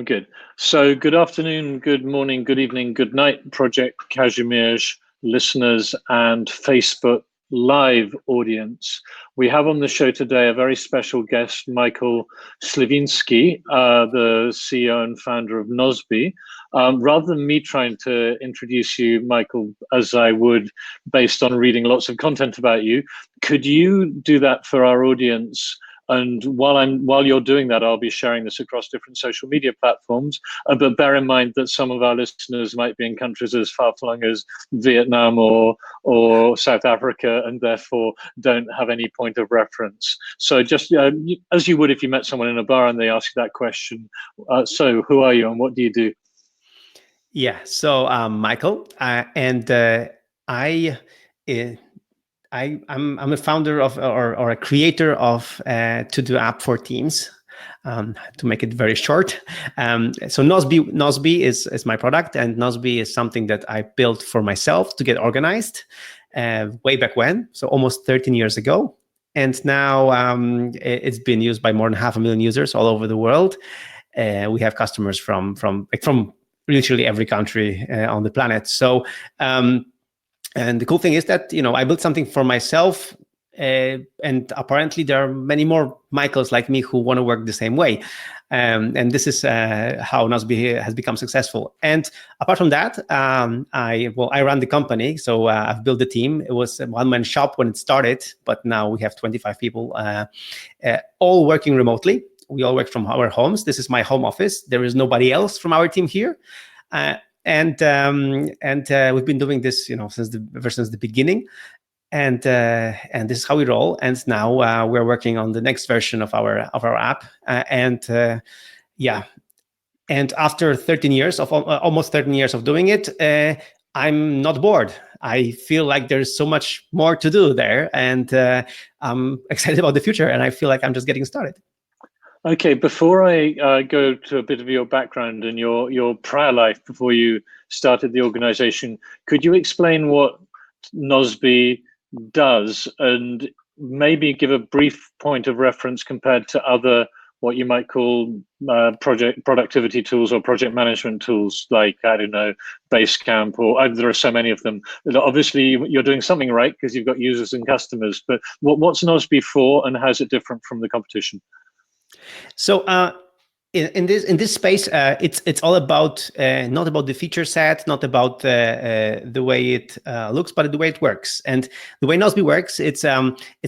Good. So, good afternoon, good morning, good evening, good night, Project Kazimierz listeners and Facebook Live audience. We have on the show today a very special guest, Michael Sliwinski, the CEO and founder of Nozbe. Rather than me trying to introduce you, Michael, as I would based on reading lots of content about you, could you do that for our audience? And while you're doing that, I'll be sharing this across different social media platforms. But bear in mind that some of our listeners might be in countries as far-flung as Vietnam or South Africa, and therefore don't have any point of reference. So just as you would if you met someone in a bar and they ask you that question. So who are you and what do you do? Yeah, so Michael, and I, uh, I'm a founder of or a creator of to-do app for teams. To make it very short, so Nozbe is my product, and Nozbe is something that I built for myself to get organized way back when, so almost 13 years ago, and now it's been used by more than 500,000 users all over the world. We have customers from literally every country on the planet. So. And the cool thing is that, I built something for myself, and apparently there are many more Michaels like me who want to work the same way. And this is how Nozbe has become successful. And apart from that, I run the company. So I've built the team. It was a one-man shop when it started, but now we have 25 people, all working remotely. We all work from our homes. This is my home office. There is nobody else from our team here. And we've been doing this, since the beginning, and this is how we roll. And now we're working on the next version of our app, and after 13 years of almost 13 years of doing it, I'm not bored. I feel like there's so much more to do there, and I'm excited about the future. And I feel like I'm just getting started. Okay, before I go to a bit of your background and your prior life before you started the organization, could you explain what Nozbe does and maybe give a brief point of reference compared to other what you might call project productivity tools or project management tools, like, I don't know, Basecamp, or there are so many of them. Obviously, you're doing something right because you've got users and customers, but what's Nozbe for and how's it different from the competition? So in this space, it's all about not about the feature set, not about the way it looks, but the way it works. And the way Nozbe works, it's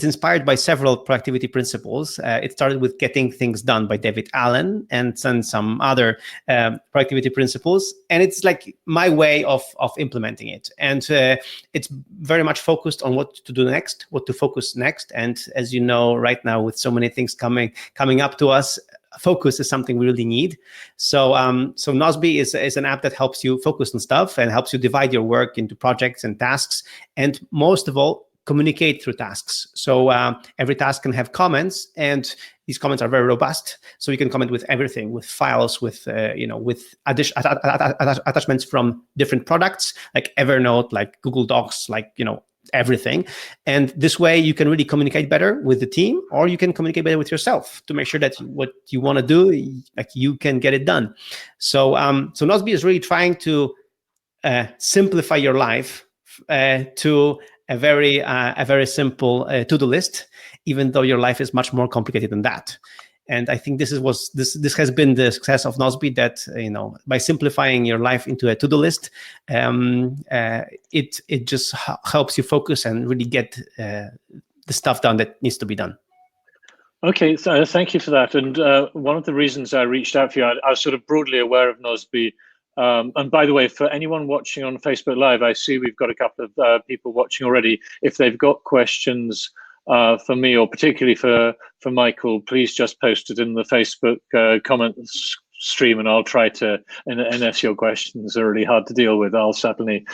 inspired by several productivity principles. It started with getting things done by David Allen, and then some other productivity principles. And it's like my way of implementing it. And it's very much focused on what to do next, what to focus next. And as you know, right now with so many things coming up to us, focus is something we really need. So Nozbe is an app that helps you focus on stuff and helps you divide your work into projects and tasks, and most of all, communicate through tasks. So every task can have comments, and these comments are very robust. So you can comment with everything, with files, with with attachments from different products, like Evernote, like Google Docs, like everything. And this way you can really communicate better with the team, or you can communicate better with yourself to make sure that what you want to do, like, you can get it done. So Nozbe is really trying to simplify your life to a very simple to-do list, even though your life is much more complicated than that. And I think this has been the success of Nozbe, that by simplifying your life into a to-do list, it just helps you focus and really get the stuff done that needs to be done. Okay, so thank you for that. And one of the reasons I reached out for you, I was sort of broadly aware of Nozbe. And by the way, for anyone watching on Facebook Live, I see we've got a couple of people watching already. If they've got questions for me, or particularly for Michael, please just post it in the Facebook comments stream, and I'll try to, unless your questions are really hard to deal with, I'll certainly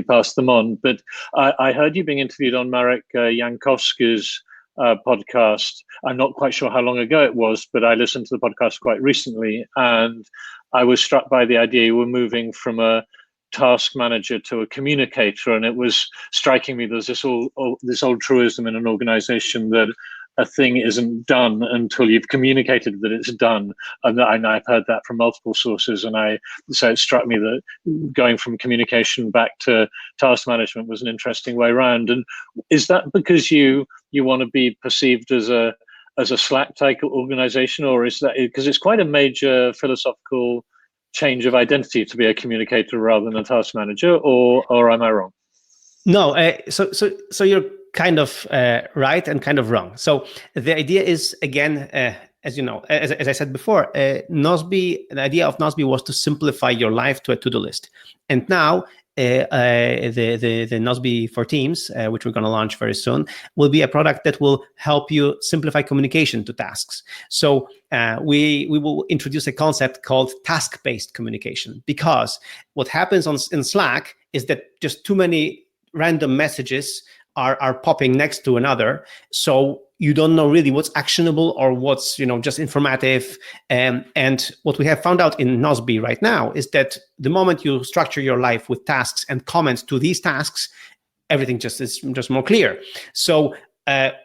pass them on. But I heard you being interviewed on Marek Jankowski's podcast. I'm not quite sure how long ago it was, but I listened to the podcast quite recently, and I was struck by the idea you were moving from a task manager to a communicator, and it was striking me there's this old truism in an organization that a thing isn't done until you've communicated that it's done. And I've heard that from multiple sources. So it struck me that going from communication back to task management was an interesting way around. And is that because you want to be perceived as a Slack type organization, or is that because it's quite a major philosophical change of identity to be a communicator rather than a task manager, or am I wrong? No, so you're kind of right and kind of wrong. So the idea is, again, as you know, as I said before, Nozbe, the idea of Nozbe was to simplify your life to a to-do list. And now the Nozbe for Teams, which we're going to launch very soon, will be a product that will help you simplify communication to tasks. So we will introduce a concept called task-based communication, because what happens in Slack is that just too many random messages are popping next to another, so you don't know really what's actionable or what's just informative. And what we have found out in Nozbe right now is that the moment you structure your life with tasks and comments to these tasks, everything is just more clear. So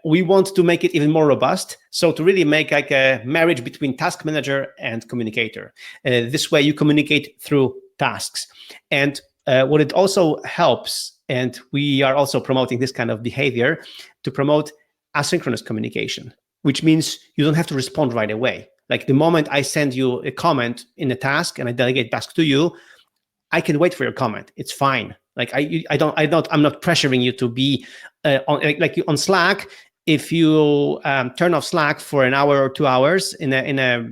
we want to make it even more robust. So to really make like a marriage between task manager and communicator. This way you communicate through tasks. And what it also helps, and we are also promoting this kind of behavior, to promote asynchronous communication, which means you don't have to respond right away. Like the moment I send you a comment in a task and I delegate task to you, I can wait for your comment. It's fine. Like I'm not pressuring you to be on Slack. If you turn off Slack for an hour or 2 hours in a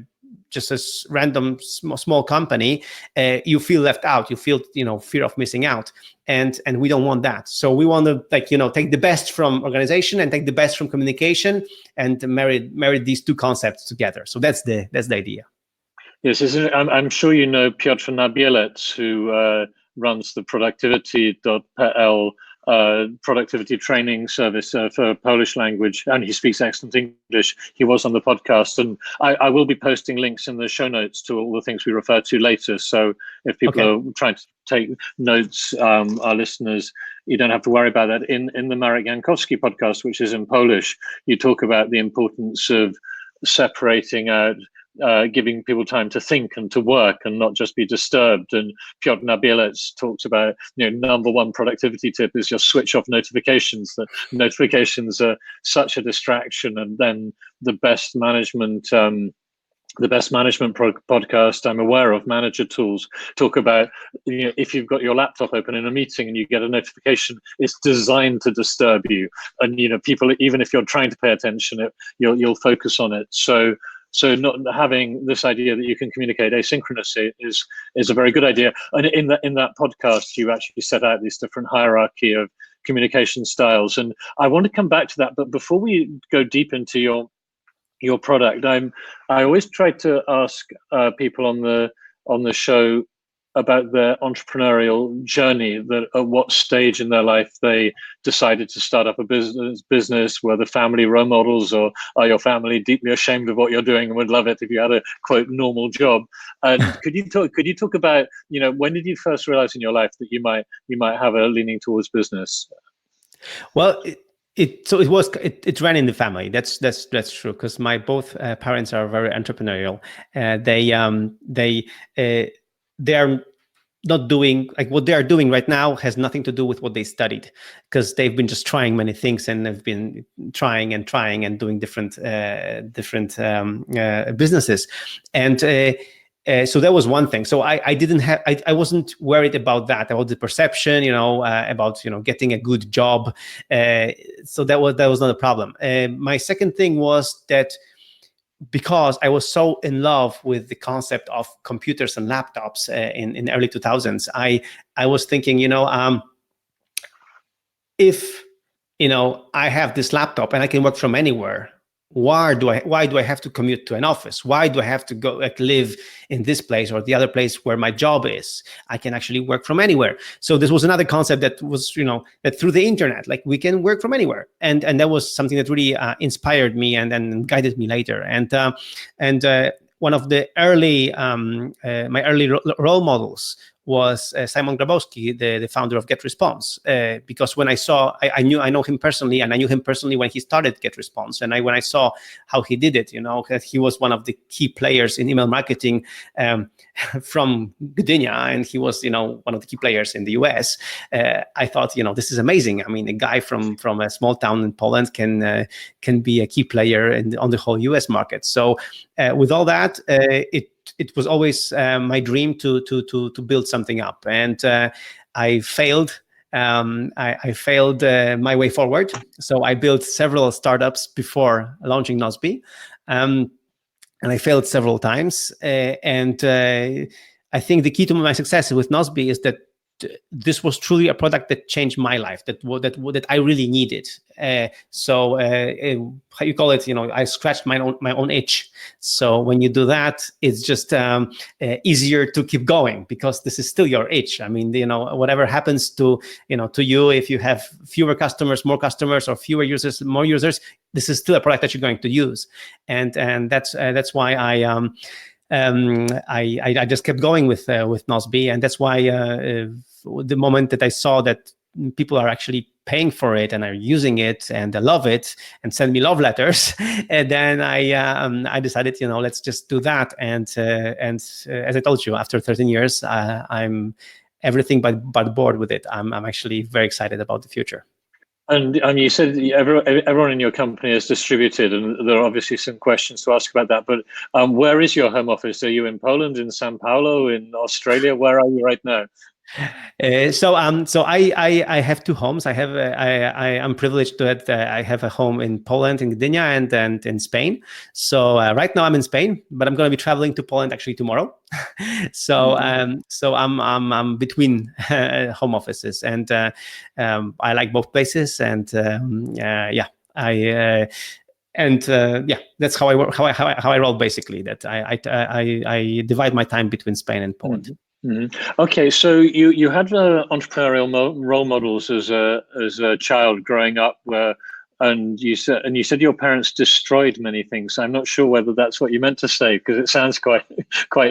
just a random small company, you feel left out. You feel fear of missing out, and we don't want that. So we want to take the best from organization and take the best from communication and marry these two concepts together. So that's the idea. Yes, I'm sure you know Piotr Nabielec, who runs the productivity.pl productivity training service for Polish language, and he speaks excellent English. He was on the podcast, and I will be posting links in the show notes to all the things we refer to later. So if people are trying to take notes, our listeners, you don't have to worry about that. In the Marek Jankowski podcast, which is in Polish, you talk about the importance of separating out, giving people time to think and to work and not just be disturbed. And Piotr Nabielec talks about, number one productivity tip is just switch off notifications. That notifications are such a distraction. And then the best management podcast I'm aware of, Manager Tools, talk about, if you've got your laptop open in a meeting and you get a notification, it's designed to disturb you. And, people, even if you're trying to pay attention, you'll focus on it. So not having this idea that you can communicate asynchronously is a very good idea. And in that podcast, you actually set out this different hierarchy of communication styles. And I want to come back to that. But before we go deep into your product, I always try to ask people on the show about their entrepreneurial journey, that at what stage in their life they decided to start up a business, were the family role models, or are your family deeply ashamed of what you're doing and would love it if you had a quote normal job? And could you talk about, when did you first realize in your life that you might have a leaning towards business? Well, it ran in the family. That's true, because my both parents are very entrepreneurial. They are not doing, like, what they are doing right now has nothing to do with what they studied, because they've been just trying many things, and they've been trying and doing different businesses. And so that was one thing. So I wasn't worried about that, about the perception, about getting a good job. So that was not a problem. My second thing was that, because I was so in love with the concept of computers and laptops in early 2000s, I was thinking, if I have this laptop and I can work from anywhere, why do I have to commute to an office? Why do I have to go live in this place or the other place where my job is? I can actually work from anywhere. So this was another concept that was, that through the internet, like, we can work from anywhere. And that was something that really inspired me and guided me later. And one of the early, my early role models was Simon Grabowski, the founder of GetResponse, because when I know him personally, and I knew him personally when he started GetResponse, and when I saw how he did it, that he was one of the key players in email marketing from Gdynia, and he was one of the key players in the US. I thought, this is amazing. I mean, a guy from a small town in Poland can be a key player on the whole US market. So with all that, it was always my dream to build something up, and I failed. I failed my way forward. So I built several startups before launching Nozbe, and I failed several times. And I think the key to my success with Nozbe is that this was truly a product that changed my life, that I really needed. So how you call it? I scratched my own itch. So when you do that, it's just easier to keep going, because this is still your itch. I mean, whatever happens to you, if you have fewer customers, more customers, or fewer users, more users, this is still a product that you're going to use, and that's why I just kept going with Nozbe, and that's why the moment that I saw that people are actually paying for it and are using it and they love it and send me love letters, and then I decided, let's just do that. And as I told you, after 13 years, I'm everything but bored with it. I'm actually very excited about the future. And you said everyone in your company is distributed, and there are obviously some questions to ask about that. But where is your home office? Are you in Poland, in Sao Paulo, in Australia? Where are you right now? So I have two homes. I am privileged that I have a home in Poland, in Gdynia, and in Spain. So right now I'm in Spain, but I'm going to be traveling to Poland actually tomorrow. So I'm between home offices, and I like both places. And that's how I work, how I roll, basically. That I divide my time between Spain and Poland. Mm-hmm. Mm-hmm. Okay, so you had entrepreneurial role models as a child growing up, and you said your parents destroyed many things. I'm not sure whether that's what you meant to say, because it sounds quite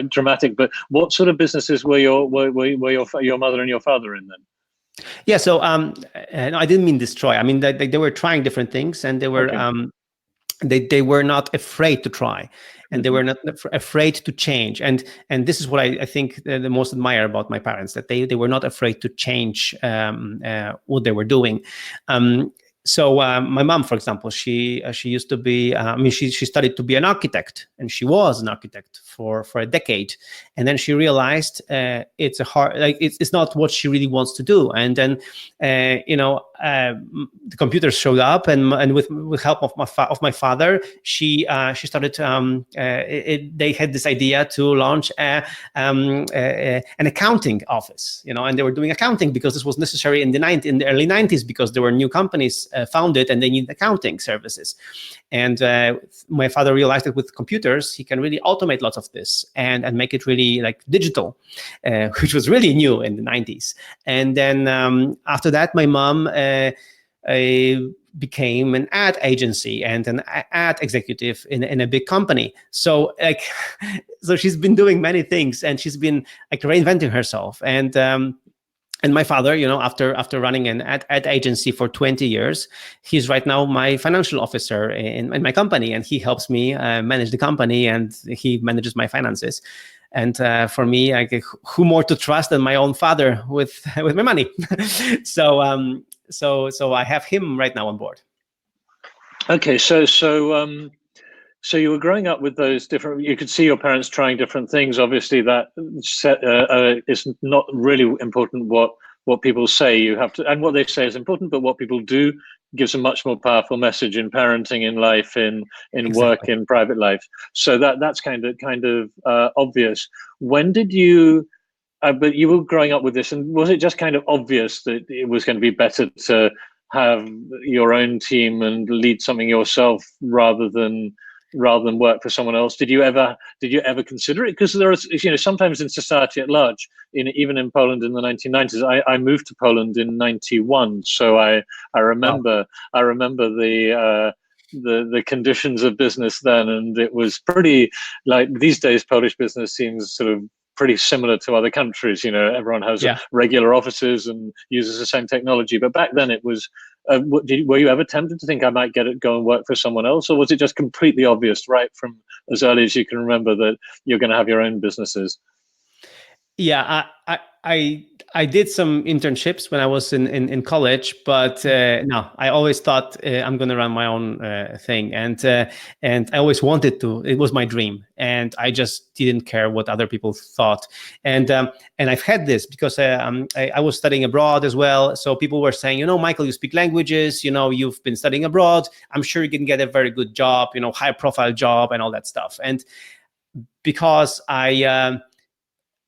dramatic. But what sort of businesses were your mother and your father in then? Yeah, so no, I didn't mean destroy. I mean they were trying different things, and they were they were not afraid to try. And they were not afraid to change, and this is what I think the most admire about my parents, that they were not afraid to change what they were doing. So my mom, for example, she used to be, she studied to be an architect, and she was an architect for a decade, and then she realized it's it's not what she really wants to do. And then the computers showed up, and with help of my father, she started. They had this idea to launch an accounting office, and they were doing accounting because this was necessary in the early 90s, because there were new companies founded and they needed accounting services. And my father realized that with computers, he can really automate lots of this and make it really like digital, which was really new in the 90s. And then after that, my mom became an ad agency and an ad executive in a big company. So so she's been doing many things, and she's been reinventing herself. And my father, after running an ad agency for 20 years, he's right now my financial officer in my company, and he helps me manage the company, and he manages my finances. And for me, who more to trust than my own father with my money? So I have him right now on board. Okay, so you were growing up with those different. You could see your parents trying different things. Obviously, that is not really important. What people say, you have to, and what they say is important, but what people do gives a much more powerful message in parenting, in life, in Exactly. work, in private life. So that's kind of obvious. When did you? But you were growing up with this, and was it just kind of obvious that it was going to be better to have your own team and lead something yourself rather than work for someone else? Did you ever consider it? Because there is, sometimes in society at large, even in Poland in the 1990s, I moved to Poland in 91, so I remember the conditions of business then, and it was pretty, like these days Polish business seems sort of pretty similar to other countries. Everyone has Yeah. regular offices and uses the same technology. But back then it was, were you ever tempted to think I might go and work for someone else? Or was it just completely obvious right from as early as you can remember that you're going to have your own businesses? Yeah, I did some internships when I was in college, but no, I always thought I'm going to run my own thing, and I always wanted to. It was my dream, and I just didn't care what other people thought. And I've had this because I was studying abroad as well. So people were saying, Michael, you speak languages. You've been studying abroad. I'm sure you can get a very good job. High profile job and all that stuff. And because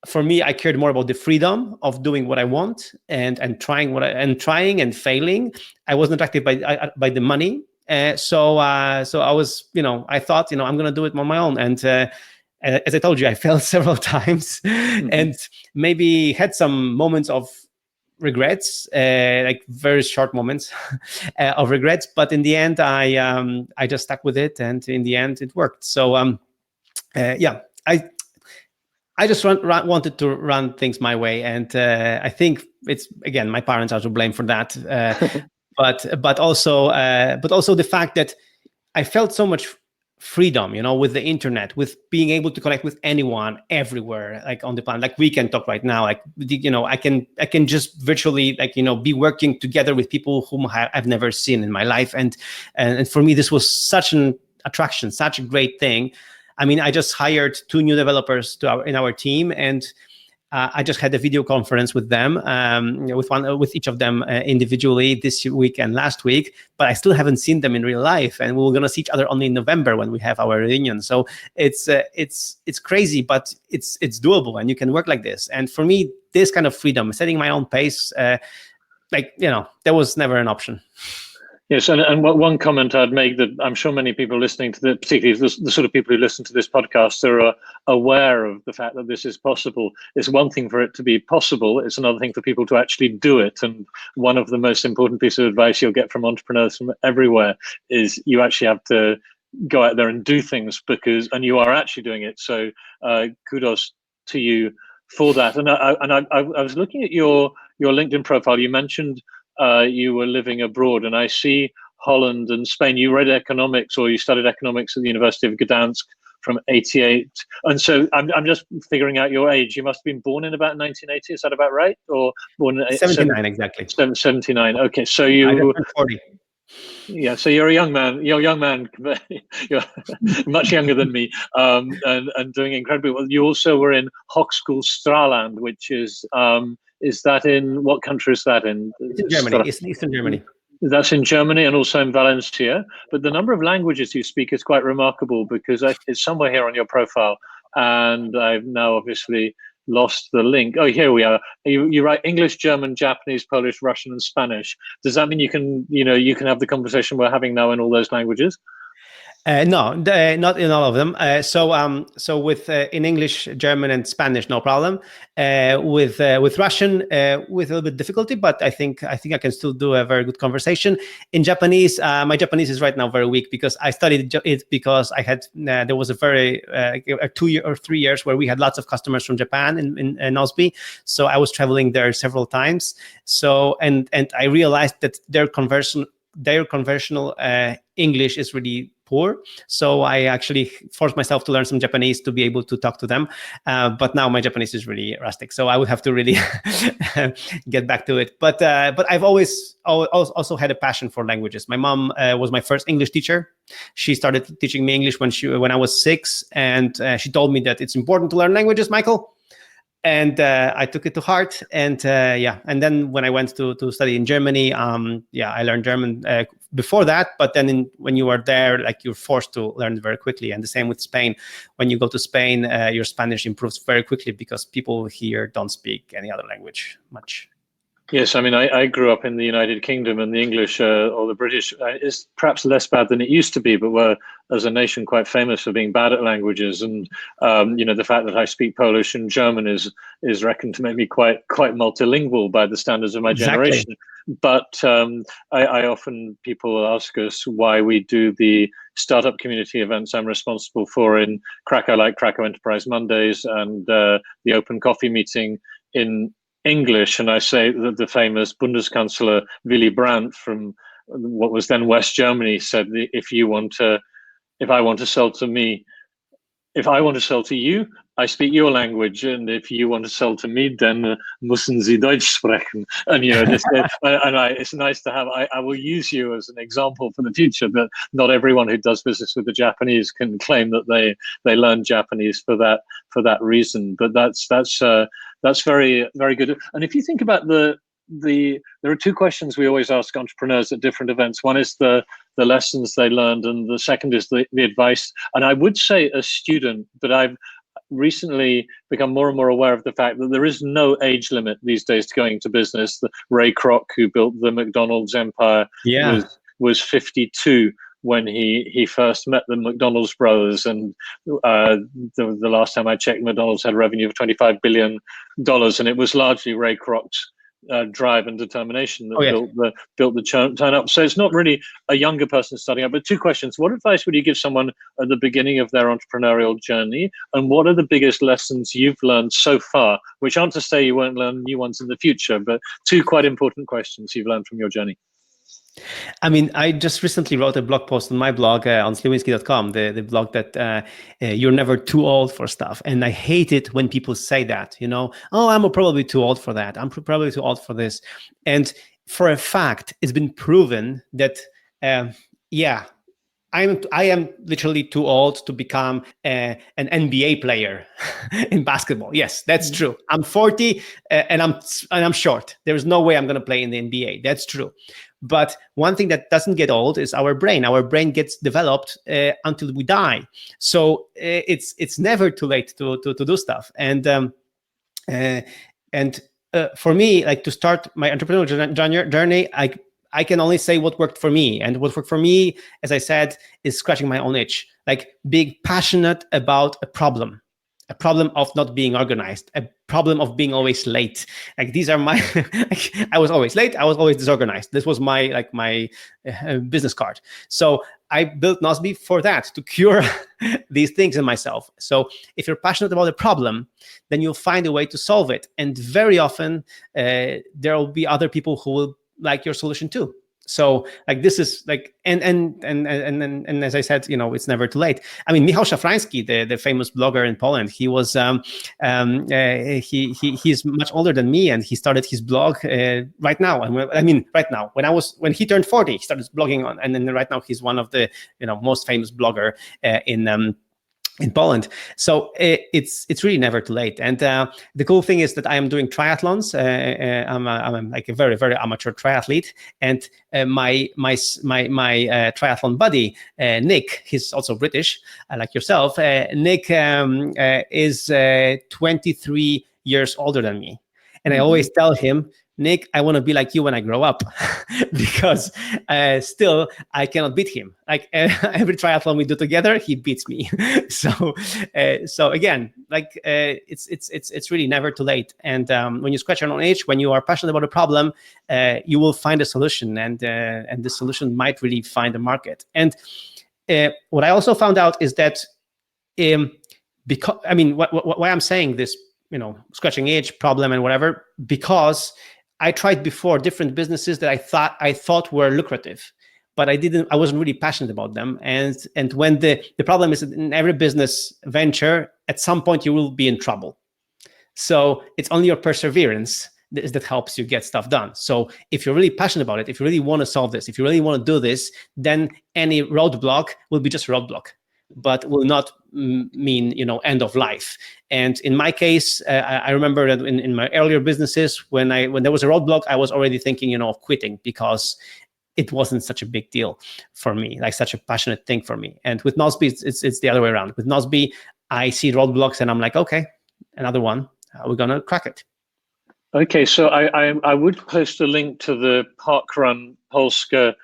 for me, I cared more about the freedom of doing what I want and trying trying and failing. I wasn't attracted by the money. So I was, I thought, I'm going to do it on my own. And as I told you, I failed several times and maybe had some moments of regrets, like very short moments of regrets. But in the end, I just stuck with it, and in the end, it worked. So yeah, I just wanted to run things my way, and I think it's, again, my parents are to blame for that. But also the fact that I felt so much freedom, with the internet, with being able to connect with anyone everywhere, like on the planet. Like we can talk right now, like I can just virtually, like, be working together with people whom I've never seen in my life, and for me this was such an attraction, such a great thing. I mean, I just hired 2 new developers in our team, and I just had a video conference with them, with each of them individually this week and last week. But I still haven't seen them in real life, and we're gonna see each other only in November when we have our reunion. So it's crazy, but it's doable, and you can work like this. And for me, this kind of freedom, setting my own pace, that was never an option. Yes, and one comment I'd make that I'm sure many people listening to particularly the sort of people who listen to this podcast, are aware of the fact that this is possible. It's one thing for it to be possible, it's another thing for people to actually do it. And one of the most important pieces of advice you'll get from entrepreneurs from everywhere is you actually have to go out there and do things, and you are actually doing it. So kudos to you for that. And I was looking at your LinkedIn profile. You mentioned you were living abroad, and I see Holland and Spain. You read economics, or you studied economics at the University of Gdansk from '88, and so I'm just figuring out your age. You must have been born in about 1980. Is that about right? Or born in 79 exactly? 79. Okay, so you 40. Yeah, so you're a young man. You're a young man. You're much younger than me, and doing incredibly well. You also were in Hochschule Straland, which is that in what country is that in? It's in Germany. It's in Eastern Germany. That's in Germany and also in Valencia. But the number of languages you speak is quite remarkable, because it's somewhere here on your profile, and I've now obviously lost the link. Oh, here we are. You write English, German, Japanese, Polish, Russian, and Spanish. Does that mean you can have the conversation we're having now in all those languages? No, not in all of them. So with in English, German, and Spanish, no problem. With Russian, with a little bit difficulty, but I think I can still do a very good conversation. In Japanese, my Japanese is right now very weak, because I studied it because I had there was a very 2 or 3 years where we had lots of customers from Japan in Nozbe. So I was traveling there several times. So and I realized that their conversational English is really poor. So I actually forced myself to learn some Japanese to be able to talk to them. But now my Japanese is really rustic, so I would have to really get back to it. But I've always also had a passion for languages. My mom was my first English teacher. She started teaching me English when I was 6, and she told me that it's important to learn languages, Michael. And I took it to heart, and and then when I went to study in Germany, I learned German before that, but then when you are there, like, you're forced to learn very quickly. And the same with Spain. When you go to Spain, your Spanish improves very quickly, because people here don't speak any other language much. Yes, I mean, I grew up in the United Kingdom, and the English or the British is perhaps less bad than it used to be, but we're, as a nation, quite famous for being bad at languages. And the fact that I speak Polish and German is reckoned to make me quite multilingual by the standards of my Exactly. generation. But I often, people ask us why we do the startup community events I'm responsible for in Krakow, like Krakow Enterprise Mondays and the Open Coffee Meeting in English, and I say that the famous Bundeskanzler Willy Brandt from what was then West Germany said, if I want to sell to me, if I want to sell to you, I speak your language, and if you want to sell to me, then müssen Sie Deutsch sprechen. And it's nice to have. I will use you as an example for the future. That not everyone who does business with the Japanese can claim that they learn Japanese for that reason. But that's very very good. And if you think about there are two questions we always ask entrepreneurs at different events. One is the lessons they learned, and the second is the advice. And I would say a student, but I've recently become more and more aware of the fact that there is no age limit these days to going into business. Ray Kroc, who built the McDonald's empire, Yeah. was 52 when he first met the McDonald's brothers, and the last time I checked, McDonald's had a revenue of $25 billion, and it was largely Ray Kroc's drive and determination that built the turn up. So it's not really a younger person starting out. But two questions: what advice would you give someone at the beginning of their entrepreneurial journey, and what are the biggest lessons you've learned so far? Which aren't to say you won't learn new ones in the future, but two quite important questions you've learned from your journey. I mean, I just recently wrote a blog post on my blog on Sliwinski.com, the blog that you're never too old for stuff. And I hate it when people say that, oh, I'm probably too old for that. I'm probably too old for this. And for a fact, it's been proven that, I am literally too old to become an NBA player in basketball. Yes, that's true. I'm 40 and I'm short. There's no way I'm going to play in the NBA. That's true. But one thing that doesn't get old is our brain. Our brain gets developed until we die. So it's never too late to do stuff. And for me, like to start my entrepreneurial journey, I can only say what worked for me. And what worked for me, as I said, is scratching my own itch, like being passionate about a problem of not being organized, a problem of being always late. Like these are my, I was always late. I was always disorganized. This was my business card. So I built Nozbe for that, to cure these things in myself. So if you're passionate about a problem, then you'll find a way to solve it. And very often there will be other people who will like your solution too. So like this is like and as I said, it's never too late. I mean, Michał Szafrański, the famous blogger in Poland, he was he's much older than me, and he started his blog right now. And when he turned 40, he started blogging on, and then right now he's one of the most famous blogger in Poland. So it's really never too late. And the cool thing is that I am doing triathlons. I'm like a very, very amateur triathlete. And my triathlon buddy, Nick, he's also British, like yourself. Nick is 23 years older than me. And I always tell him, Nick, I want to be like you when I grow up, because still I cannot beat him. Like every triathlon we do together, he beats me. So again, like it's really never too late. And when you scratch your own itch, when you are passionate about a problem, you will find a solution, and the solution might really find a market. And what I also found out is that because why I'm saying this, scratching itch problem and whatever, because I tried before different businesses that I thought were lucrative, but I wasn't really passionate about them. And when the problem is that in every business venture, at some point you will be in trouble. So it's only your perseverance that helps you get stuff done. So if you're really passionate about it, if you really want to solve this, if you really want to do this, then any roadblock will be just a roadblock, but will not mean end of life. And in my case, I remember that in my earlier businesses, when there was a roadblock, I was already thinking of quitting, because it wasn't such a big deal for me, like such a passionate thing for me. And with Nozbe, it's the other way around. With Nozbe, I see roadblocks and I'm like, okay, another one, we're gonna crack it. Okay, so I would post a link to the Parkrun Polska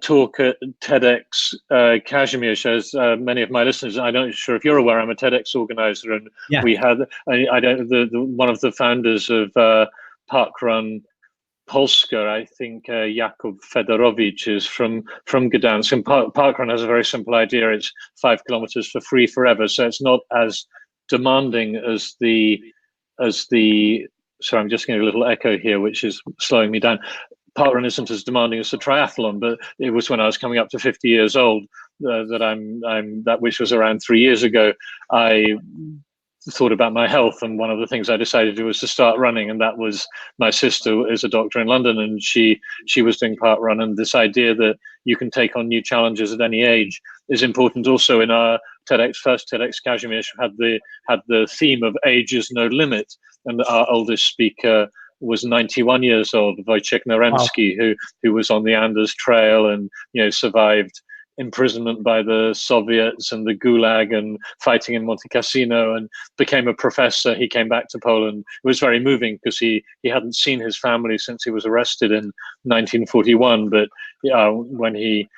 talk at TEDx Kazimierz, as many of my listeners. I'm not sure if you're aware. I'm a TEDx organizer, and Yeah. we had I don't one of the founders of Parkrun Polska, I think Jakub Fedorowicz is from Gdansk. And Parkrun has a very simple idea. It's 5 kilometers for free forever. So it's not as demanding as the sorry, I'm just getting a little echo here, which is slowing me down. Parkrun isn't as demanding as the triathlon, but it was when I was coming up to 50 years old that which was around 3 years ago. I thought about my health, and one of the things I decided to do was to start running, and that was my sister is a doctor in London, and she was doing parkrun, and this idea that you can take on new challenges at any age is important. Also in our first TEDx Kazimierz had the theme of age is no limit, and our oldest speaker was 91 years old, Wojciech Naremski, wow, who was on the Andes Trail and survived imprisonment by the Soviets and the Gulag and fighting in Monte Cassino, and became a professor. He came back to Poland. It was very moving because he hadn't seen his family since he was arrested in 1941. But when he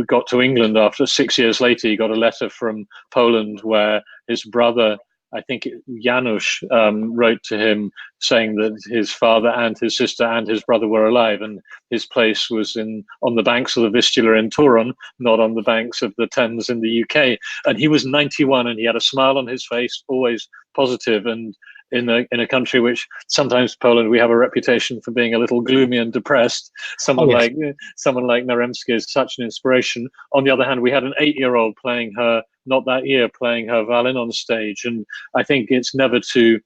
got to England after 6 years later, he got a letter from Poland where his brother, I think Janusz, wrote to him saying that his father and his sister and his brother were alive, and his place was on the banks of the Vistula in Toruń, not on the banks of the Thames in the UK. And he was 91, and he had a smile on his face, always positive. And in a country which sometimes, Poland, we have a reputation for being a little gloomy and depressed. Someone like Naremski is such an inspiration. On the other hand, we had an 8-year-old playing her violin on stage, and I think it's never too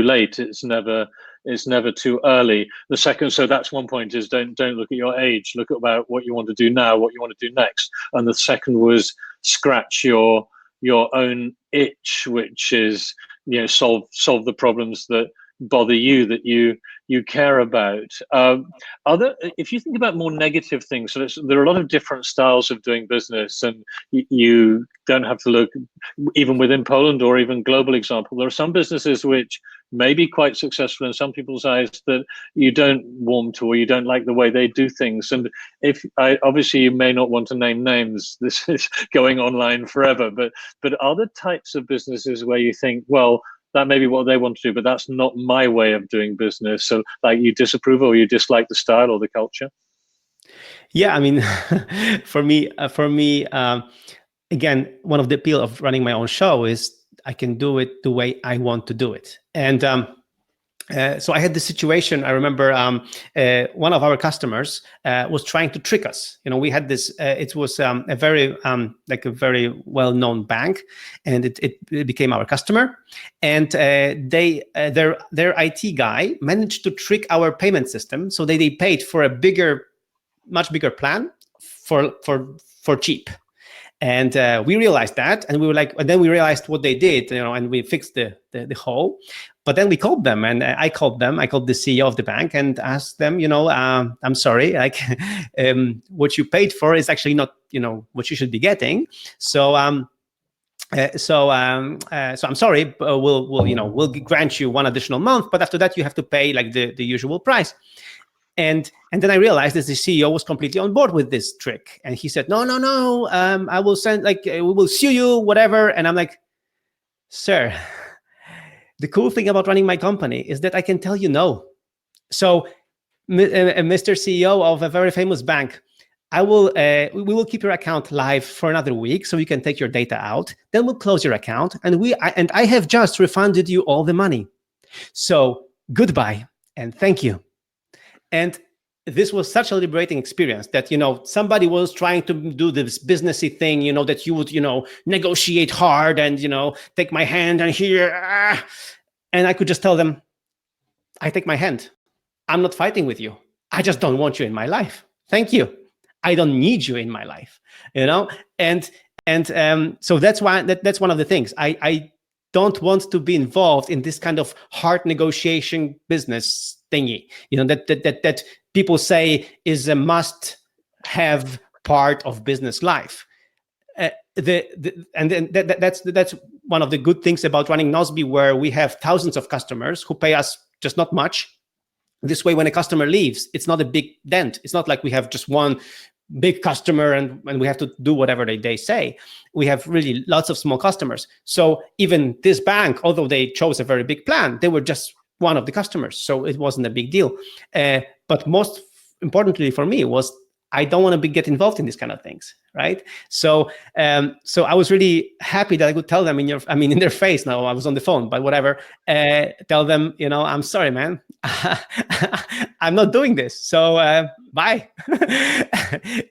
late. It's never too early. The second, so that's one point, is don't look at your age. Look about what you want to do now, what you want to do next. And the second was scratch your own itch, which is solve the problems that bother you, that you care about. If you think about more negative things, so there are a lot of different styles of doing business, and you don't have to look even within Poland or even global example. There are some businesses which may be quite successful in some people's eyes that you don't warm to, or you don't like the way they do things. And obviously you may not want to name names. This is going online forever, but are there types of businesses where you think, well, that may be what they want to do, but that's not my way of doing business? So like you disapprove or you dislike the style or the culture? Yeah, I mean, for me, again, one of the appeal of running my own show is I can do it the way I want to do it. And so I had this situation. I remember one of our customers was trying to trick us. We had this. It was a very well-known bank, and it became our customer. And their IT guy managed to trick our payment system, so they paid for a much bigger plan for cheap. And we realized that, and we were like, and then we realized what they did, and we fixed the hole. But then we called them, and I called the CEO of the bank and asked them, I'm sorry, like what you paid for is actually not, what you should be getting. So I'm sorry, but we'll grant you one additional month, but after that you have to pay like the usual price. And then I realized that the CEO was completely on board with this trick, and he said, no, I will we will sue you, whatever. And I'm like, sir, the cool thing about running my company is that I can tell you no. So, Mr. CEO of a very famous bank, we will keep your account live for another week so you can take your data out. Then we'll close your account, and I have just refunded you all the money. So goodbye and thank you. And this was such a liberating experience that, somebody was trying to do this businessy thing, that you would, negotiate hard and, take my hand and here. And I could just tell them, I take my hand. I'm not fighting with you. I just don't want you in my life. Thank you. I don't need you in my life, And so that's why that's one of the things. I don't want to be involved in this kind of hard negotiation business thingy, that people say is a must-have part of business life. And then that's one of the good things about running Nozbe, where we have thousands of customers who pay us just not much. This way, when a customer leaves, it's not a big dent. It's not like we have just one big customer and we have to do whatever they say. We have really lots of small customers. So even this bank, although they chose a very big plan, they were just one of the customers. So it wasn't a big deal. But most importantly for me was, I don't want to get involved in these kind of things, right? So I was really happy that I could tell them in their face. Now I was on the phone, but whatever. Tell them, I'm sorry, man. I'm not doing this. So bye.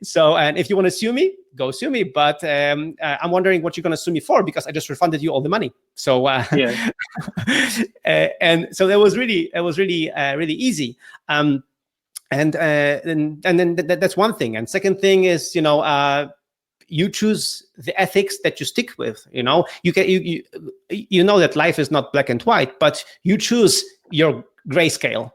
So, and if you want to sue me, go sue me. But I'm wondering what you're going to sue me for, because I just refunded you all the money. So yeah. And so it was really really easy. And then that's one thing. And second thing is, you choose the ethics that you stick with. You know that life is not black and white, but you choose your grayscale,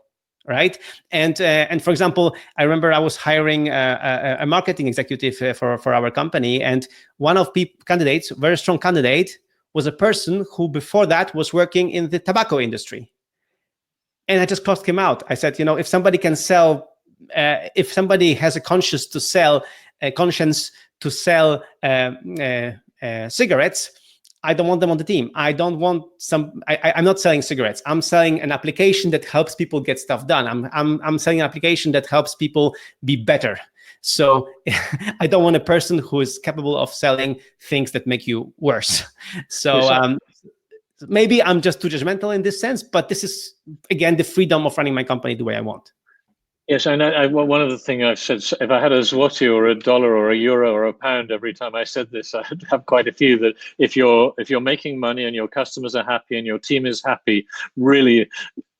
right? And for example, I remember I was hiring a marketing executive for our company, and one of candidates, very strong candidate, was a person who before that was working in the tobacco industry. And I just crossed him out. I said, if somebody can sell, if somebody has a conscience to sell cigarettes, I don't want them on the team. I don't want I'm not selling cigarettes. I'm selling an application that helps people get stuff done. I'm selling an application that helps people be better. So I don't want a person who is capable of selling things that make you worse. So maybe I'm just too judgmental in this sense, but this is, again, the freedom of running my company the way I want. Yes, and one of the things I've said, if I had a zloty or a dollar or a euro or a pound every time I said this, I'd have quite a few. That if you're making money and your customers are happy and your team is happy, really,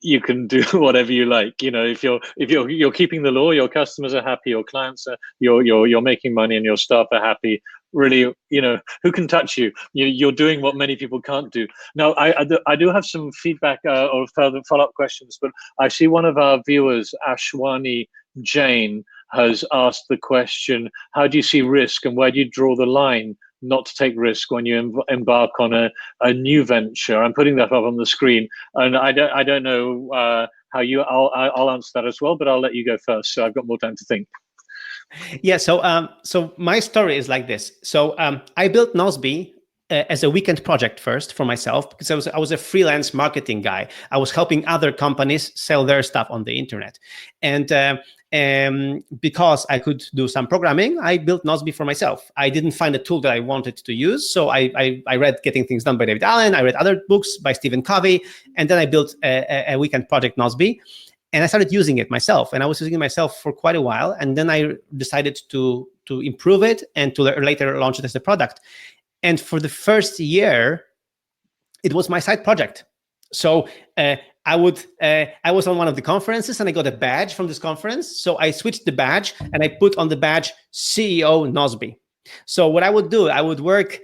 you can do whatever you like. If you're keeping the law, your customers are happy, your clients are, you're making money and your staff are happy. Really, who can touch you? You're doing what many people can't do. Now, I do have some feedback or further follow-up questions, but I see one of our viewers, Ashwani Jain, has asked the question: how do you see risk, and where do you draw the line not to take risk when you embark on a new venture? I'm putting that up on the screen, and I don't know how you. I'll answer that as well, but I'll let you go first, so I've got more time to think. Yeah, so my story is like this. So I built Nozbe as a weekend project first for myself, because I was a freelance marketing guy. I was helping other companies sell their stuff on the internet, and because I could do some programming, I built Nozbe for myself. I didn't find a tool that I wanted to use, so I read Getting Things Done by David Allen. I read other books by Stephen Covey, and then I built a weekend project, Nozbe. And I started using it myself, and I was using it myself for quite a while. And then I decided to improve it and to later launch it as a product. And for the first year, it was my side project. So I was on one of the conferences, and I got a badge from this conference. So I switched the badge, and I put on the badge CEO Nozbe. So what I would do, I would work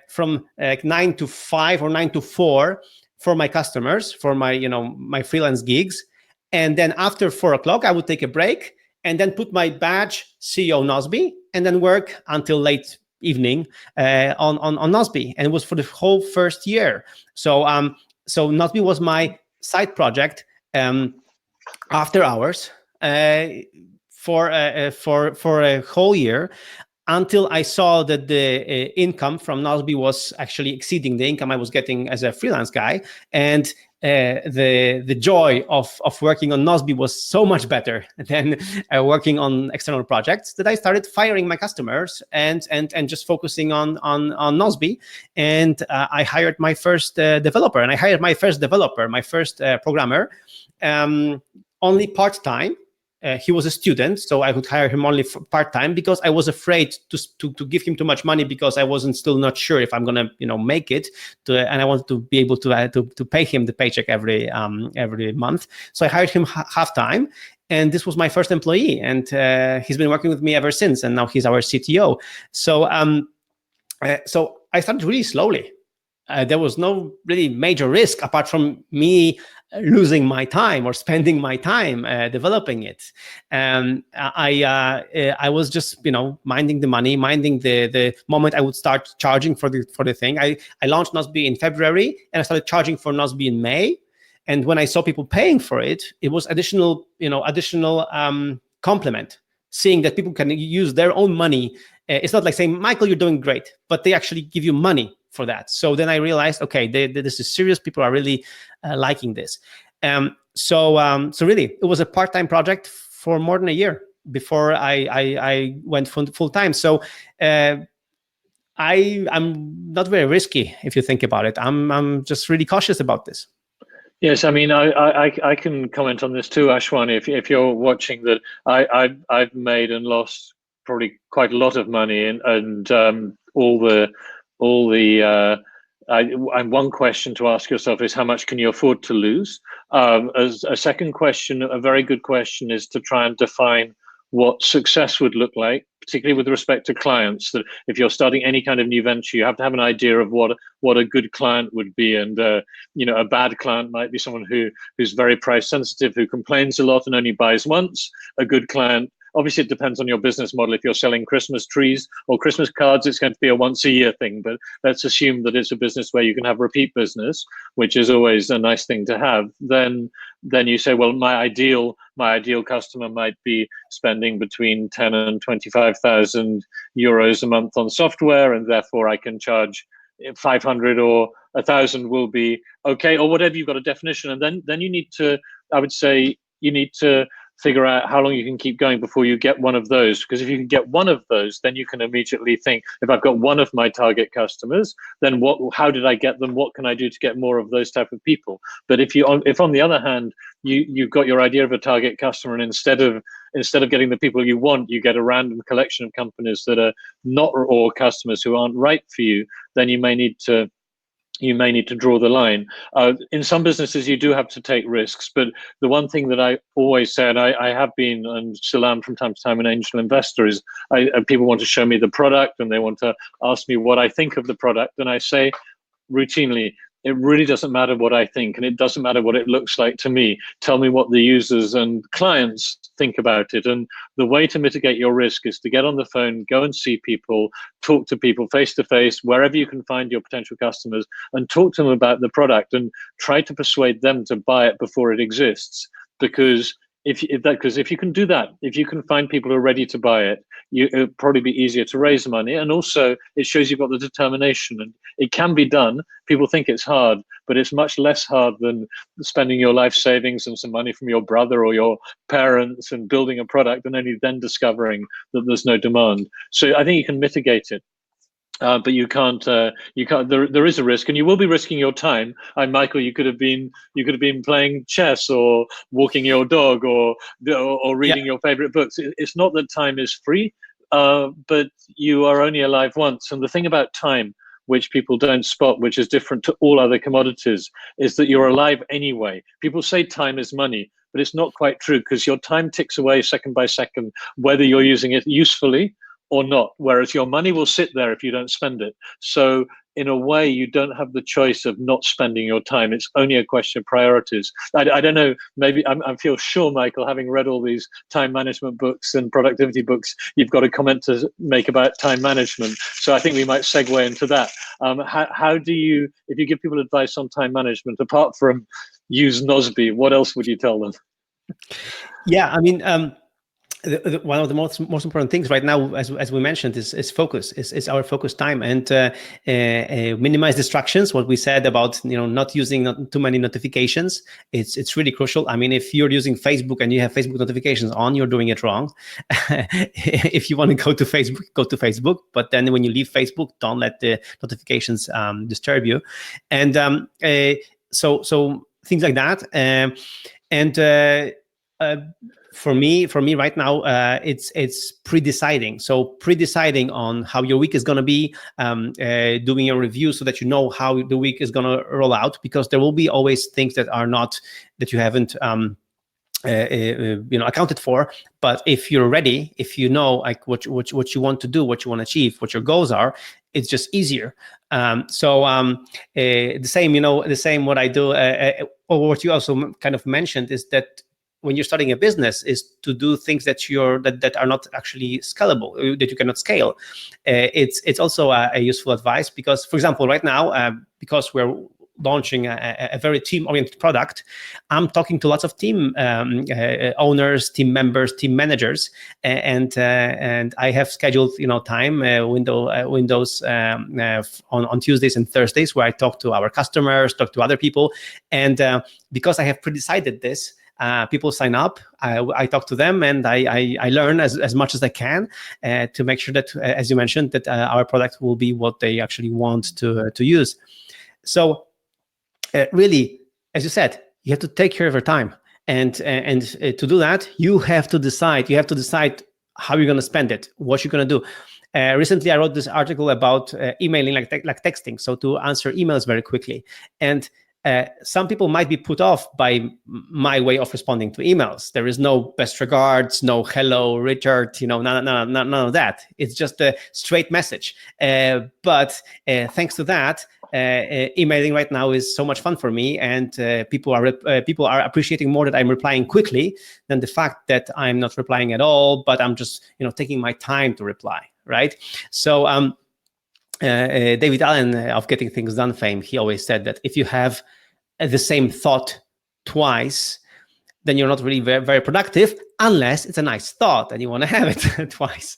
from 9 to 5 or 9 to 4 for my customers, for my my freelance gigs. And then after 4 o'clock, I would take a break and then put my badge, CEO Nozbe, and then work until late evening on Nozbe. And it was for the whole first year. So Nozbe was my side project after hours for a whole year, until I saw that the income from Nozbe was actually exceeding the income I was getting as a freelance guy. And the joy of working on Nozbe was so much better than working on external projects, that I started firing my customers and just focusing on Nozbe. And I hired my first developer, my first programmer, only part-time. He was a student, so I could hire him only part-time, because I was afraid to give him too much money, because I wasn't still not sure if I'm gonna make it. And I wanted to be able to pay him the paycheck every month. So I hired him half-time, and this was my first employee. And he's been working with me ever since, and now he's our CTO. So so I started really slowly. There was no really major risk apart from me losing my time or spending my time developing it. I was just minding the money, minding the moment I would start charging for the thing. I launched Nozbe in February, and I started charging for Nozbe in May. And when I saw people paying for it, it was additional compliment, seeing that people can use their own money. It's not like saying, Michael, you're doing great, but they actually give you money for that. So then I realized, okay, this is serious. People are really liking this. So really, it was a part-time project for more than a year before I went full-time. So I'm not very risky, if you think about it. I'm just really cautious about this. Yes, I mean, I can comment on this too, Ashwani. If you're watching that, I've made and lost probably quite a lot of money, and one question to ask yourself is, how much can you afford to lose? As a second question, a very good question, is to try and define what success would look like, particularly with respect to clients. That if you're starting any kind of new venture, you have to have an idea of what a good client would be. And a bad client might be someone who's very price sensitive, who complains a lot and only buys once. A good client, obviously, it depends on your business model. If you're selling Christmas trees or Christmas cards, it's going to be a once a year thing. But let's assume that it's a business where you can have repeat business, which is always a nice thing to have. Then you say, well, my ideal customer might be spending between 10 and 25,000 euros a month on software, and therefore I can charge 500 or 1,000 will be okay, or whatever. You've got a definition, and then you need to, I would say, you need to figure out how long you can keep going before you get one of those. Because if you can get one of those, then you can immediately think, if I've got one of my target customers, then how did I get them? What can I do to get more of those type of people? But if on the other hand, you've got your idea of a target customer, and instead of getting the people you want, you get a random collection of companies that are not, or customers who aren't right for you, then you may need to draw the line. In some businesses, you do have to take risks, but the one thing that I always say, and I have been and still am from time to time an angel investor, is people want to show me the product and they want to ask me what I think of the product, and I say routinely, it really doesn't matter what I think, and it doesn't matter what it looks like to me. Tell me what the users and clients think about it. And the way to mitigate your risk is to get on the phone, go and see people, talk to people face to face, wherever you can find your potential customers, and talk to them about the product and try to persuade them to buy it before it exists. Because if you can do that, if you can find people who are ready to buy it, it'll probably be easier to raise money. And also it shows you've got the determination, and it can be done. People think it's hard, but it's much less hard than spending your life savings and some money from your brother or your parents and building a product and only then discovering that there's no demand. So I think you can mitigate it. But you can't. There is a risk, and you will be risking your time. Michael, you could have been playing chess or walking your dog or reading your favorite books. It's not that time is free, but you are only alive once. And the thing about time, which people don't spot, which is different to all other commodities, is that you're alive anyway. People say time is money, but it's not quite true, because your time ticks away second by second, whether you're using it usefully or not, whereas your money will sit there if you don't spend it. So in a way, you don't have the choice of not spending your time. It's only a question of priorities. I don't know, maybe I feel sure, Michael, having read all these time management books and productivity books, you've got a comment to make about time management. So I think we might segue into that. How do you, if you give people advice on time management, apart from use Nozbe, what else would you tell them? Yeah, I mean, one of the most important things right now, as we mentioned, is focus. Is our focus time, and minimize distractions. What we said about not using too many notifications. It's really crucial. I mean, if you're using Facebook and you have Facebook notifications on, you're doing it wrong. If you want to go to Facebook, go to Facebook. But then when you leave Facebook, don't let the notifications disturb you. And so things like that. For me right now, it's pre-deciding. So pre-deciding on how your week is going to be, doing a review so that you know how the week is going to roll out, because there will be always things that you haven't accounted for. But if you're ready, if you know like what you want to do, what you want to achieve, what your goals are, it's just easier. The same what I do, or what you also kind of mentioned, is that when you're starting a business, is to do things that are not actually scalable, that you cannot scale. It's also a useful advice, because, for example, right now, because we're launching a very team-oriented product, I'm talking to lots of team owners, team members, team managers, and I have scheduled time windows on Tuesdays and Thursdays where I talk to our customers, talk to other people, and because I have pre-decided this. People sign up, I talk to them, and I learn as much as I can to make sure that, as you mentioned, that our product will be what they actually want to use. So really, as you said, you have to take care of your time. And to do that, you have to decide how you're going to spend it, what you're going to do. Recently, I wrote this article about emailing like texting, so to answer emails very quickly. And some people might be put off by my way of responding to emails. There is no best regards, no hello, Richard, none of that. It's just a straight message. But thanks to that, emailing right now is so much fun for me, and people are appreciating more that I'm replying quickly than the fact that I'm not replying at all, but I'm just taking my time to reply, right? So David Allen of Getting Things Done fame, he always said that if you have the same thought twice, then you're not really very, very productive, unless it's a nice thought and you want to have it twice.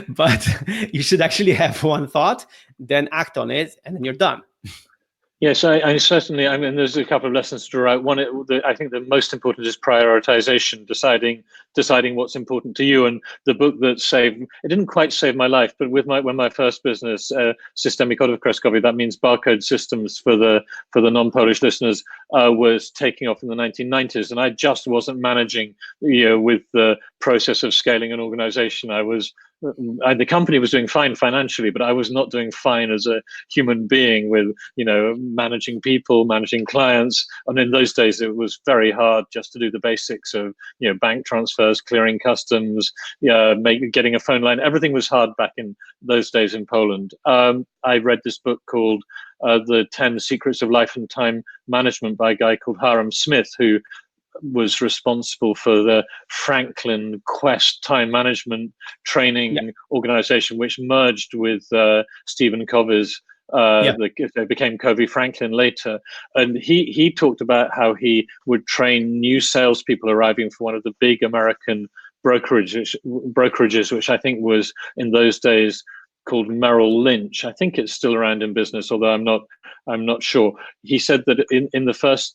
But you should actually have one thought, then act on it, and then you're done. Yes, I certainly. I mean, there's a couple of lessons to draw out. One, I think the most important is prioritization, deciding what's important to you. And the book that it didn't quite save my life, but when my first business, Systemy Kodów Kreskowych, that means barcode systems for the non-Polish listeners, was taking off in the 1990s, and I just wasn't managing, with the process of scaling an organization. The company was doing fine financially, but I was not doing fine as a human being with, managing people, managing clients. And in those days, it was very hard just to do the basics of, bank transfers, clearing customs, getting a phone line. Everything was hard back in those days in Poland. I read this book called The 10 Secrets of Life and Time Management by a guy called Hiram Smith, who was responsible for the Franklin Quest time management training organization, which merged with Stephen Covey's. They became Covey Franklin later, and he talked about how he would train new salespeople arriving for one of the big American brokerages, which I think was in those days called Merrill Lynch. I think it's still around in business, although I'm not sure. He said that in the first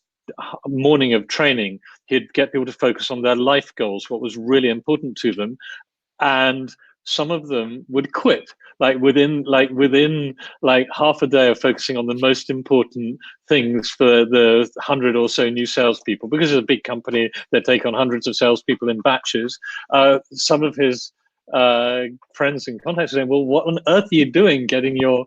morning of training, he'd get people to focus on their life goals, what was really important to them, and some of them would quit within half a day of focusing on the most important things for the 100 or so new salespeople. Because it's a big company, they take on hundreds of salespeople in batches. Some of his friends and contacts saying, well, what on earth are you doing getting your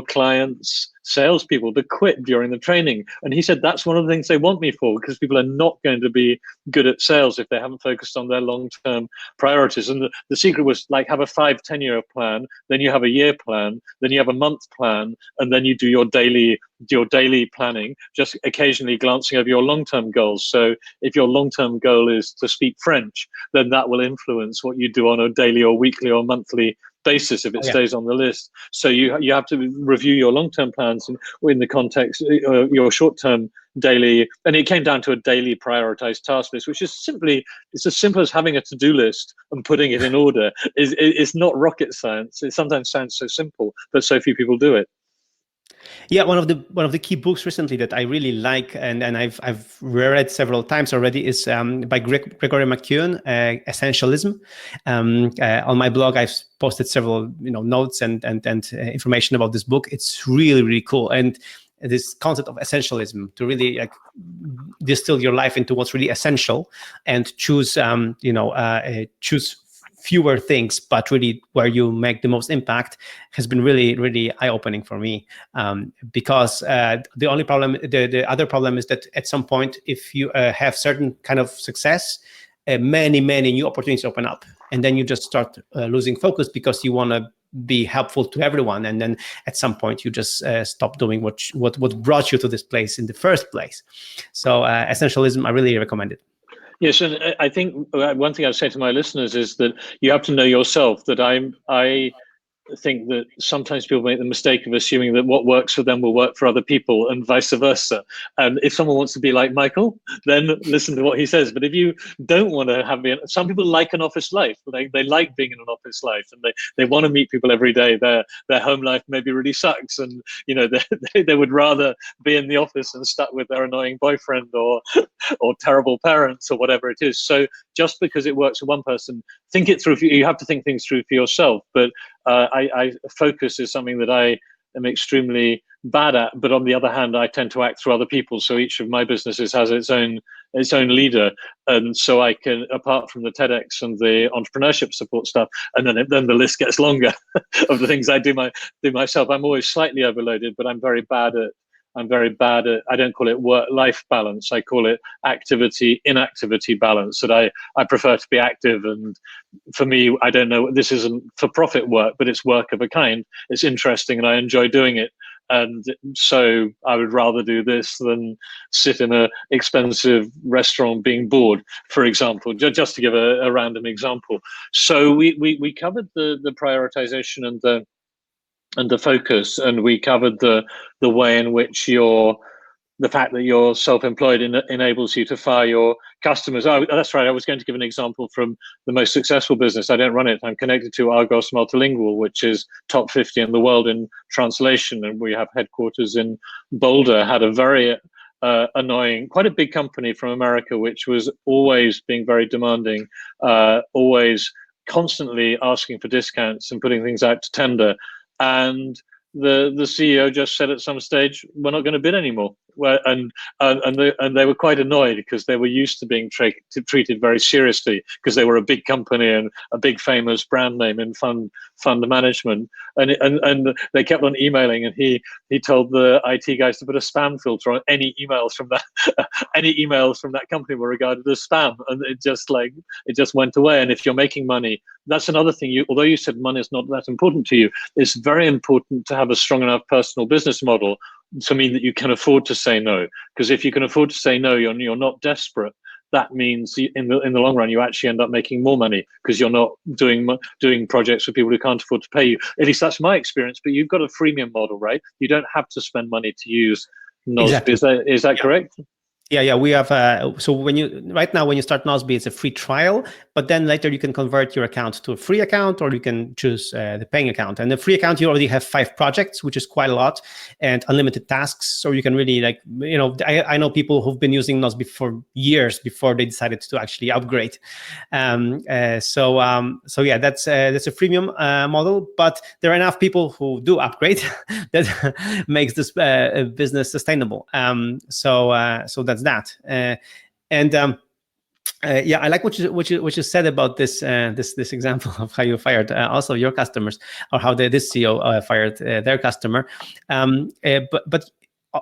clients salespeople to quit during the training? And he said that's one of the things they want me for, because people are not going to be good at sales if they haven't focused on their long-term priorities. And the secret was have a 5-10 year plan, then you have a year plan, then you have a month plan, and then you do your daily planning, just occasionally glancing over your long-term goals. So if your long-term goal is to speak French, then that will influence what you do on a daily or weekly or monthly basis if it stays on the list. So you have to review your long-term plans in the context your short-term daily, and it came down to a daily prioritized task list, which is it's as simple as having a to-do list and putting it in order. It's not rocket science. It sometimes sounds so simple, but so few people do it. Yeah, one of the key books recently that I really like and I've reread several times already is by Gregory McKeown, Essentialism. On my blog, I've posted several notes and information about this book. It's really, really cool. And this concept of essentialism, to really distill your life into what's really essential and choose fewer things, but really where you make the most impact, has been really, really eye-opening for me. Because the other problem is that at some point, if you have certain kind of success, many new opportunities open up, and then you just start losing focus because you want to be helpful to everyone, and then at some point you just stop doing what brought you to this place in the first place. So essentialism, I really recommend it. Yes, and I think one thing I'd say to my listeners is that you have to know yourself. That think that sometimes people make the mistake of assuming that what works for them will work for other people and vice versa. And if someone wants to be like Michael, then listen to what he says. But if you don't want to have some people like an office life. They like being in an office life, and they want to meet people every day. Their home life maybe really sucks, and they would rather be in the office and stuck with their annoying boyfriend or terrible parents or whatever it is. So just because it works for one person, think it through. You have to think things through for yourself. But focus is something that I am extremely bad at. But on the other hand, I tend to act through other people. So each of my businesses has its own leader, and so I can, apart from the TEDx and the entrepreneurship support stuff, and then the list gets longer of the things I do myself. I'm always slightly overloaded, but I'm very bad at, I don't call it work-life balance. I call it activity-inactivity balance, that I prefer to be active. And for me, I don't know, this isn't for-profit work, but it's work of a kind. It's interesting and I enjoy doing it. And so I would rather do this than sit in an expensive restaurant being bored, for example, just to give a random example. So we covered the prioritization and the focus, and we covered the way in which the fact that you're self-employed enables you to fire your customers. Oh, that's right. I was going to give an example from the most successful business. I don't run it. I'm connected to Argos Multilingual, which is top 50 in the world in translation. And we have headquarters in Boulder. Had a very annoying, quite a big company from America, which was always being very demanding, always constantly asking for discounts and putting things out to tender. And the CEO just said at some stage, we're not going to bid anymore. And they were quite annoyed because they were used to being treated very seriously, because they were a big company and a big famous brand name in fund management. And they kept on emailing, and he told the IT guys to put a spam filter on any emails from that company were regarded as spam, and it just went away. And if you're making money, that's another thing. Although you said money is not that important to you, it's very important to have a strong enough personal business model to mean that you can afford to say no. Because if you can afford to say no, you're not desperate. That means in the long run, you actually end up making more money, because you're not doing projects for people who can't afford to pay you. At least that's my experience. But you've got a freemium model, right? You don't have to spend money to use Nozbe. Exactly. Is that correct? Yeah, we have. So when you start Nozbe, it's a free trial, but then later you can convert your account to a free account, or you can choose the paying account. And the free account, you already have 5 projects, which is quite a lot, and unlimited tasks. So you can really I know people who've been using Nozbe for years before they decided to actually upgrade. So yeah, that's a freemium model, but there are enough people who do upgrade that makes this business sustainable. So that's that. Yeah, I like what you said about this example of how you fired also your customers, or how this CEO fired their customer. But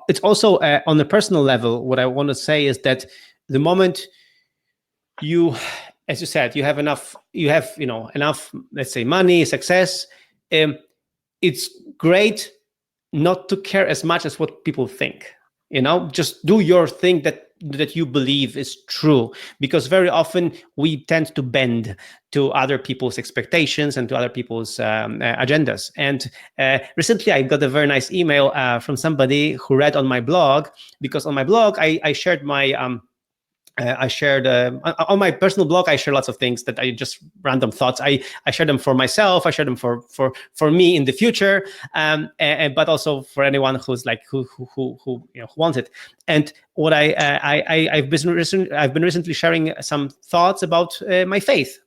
it's also on a personal level. What I want to say is that the moment you, as you said, you have enough, let's say, money, success, it's great not to care as much as what people think. Just do your thing that you believe is true, because very often we tend to bend to other people's expectations and to other people's agendas. And recently I got a very nice email from somebody who read on my blog, because on my blog I shared my on my personal blog, I share lots of things that I just random thoughts. I share them for myself. I share them for me in the future, but also for anyone who's who wants it. And what I've been recently sharing some thoughts about my faith,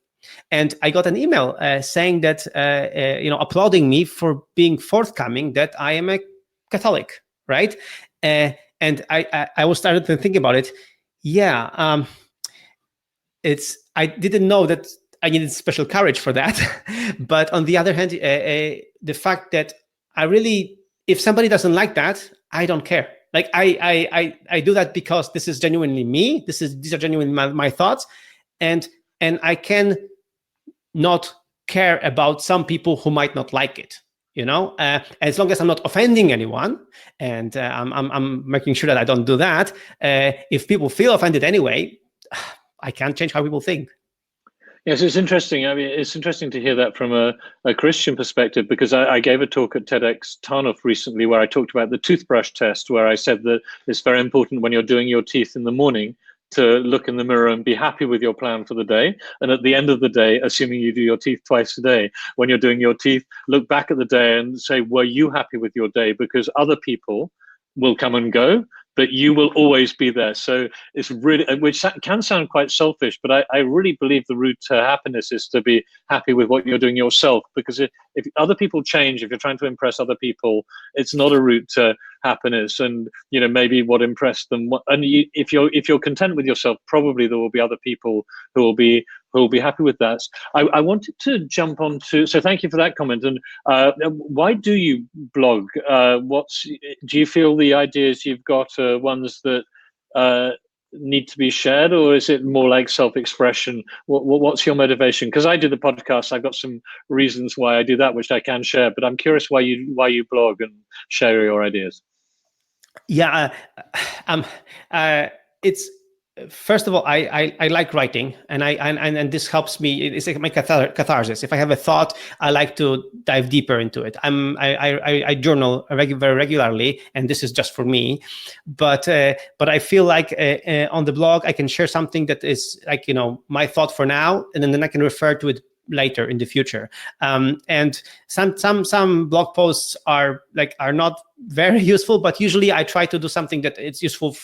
and I got an email saying that applauding me for being forthcoming that I am a Catholic, right? And I was started to think about it. Yeah, I didn't know that I needed special courage for that. But on the other hand, the fact that if somebody doesn't like that, I don't care. I do that because this is genuinely me. These are genuinely my thoughts, and I can not care about some people who might not like it. As long as I'm not offending anyone, and I'm making sure that I don't do that. If people feel offended anyway, I can't change how people think. Yes, it's interesting. I mean, it's interesting to hear that from a Christian perspective, because I gave a talk at TEDx Tarnoff recently where I talked about the toothbrush test, where I said that it's very important when you're doing your teeth in the morning to look in the mirror and be happy with your plan for the day. And at the end of the day, assuming you do your teeth twice a day, when you're doing your teeth, look back at the day and say, were you happy with your day? Because other people will come and go, but you will always be there. So it's really, which can sound quite selfish, but I really believe the route to happiness is to be happy with what you're doing yourself. Because if other people change, if you're trying to impress other people, it's not a route to happiness. And maybe what impressed them. And if you're content with yourself, probably there will be other people who will be happy with that. I wanted to jump on to, so thank you for that comment. And why do you blog? Do you feel the ideas you've got are ones that need to be shared, or is it more like self-expression? What's your motivation? Because I do the podcast, I've got some reasons why I do that, which I can share, but I'm curious why you blog and share your ideas. Yeah, it's, first of all, I like writing, and this helps me. It's like my catharsis. If I have a thought, I like to dive deeper into it. I journal very regularly, and this is just for me. But I feel like on the blog I can share something that is like my thought for now, and then I can refer to it later in the future. And some blog posts are not very useful, but usually I try to do something that it's useful.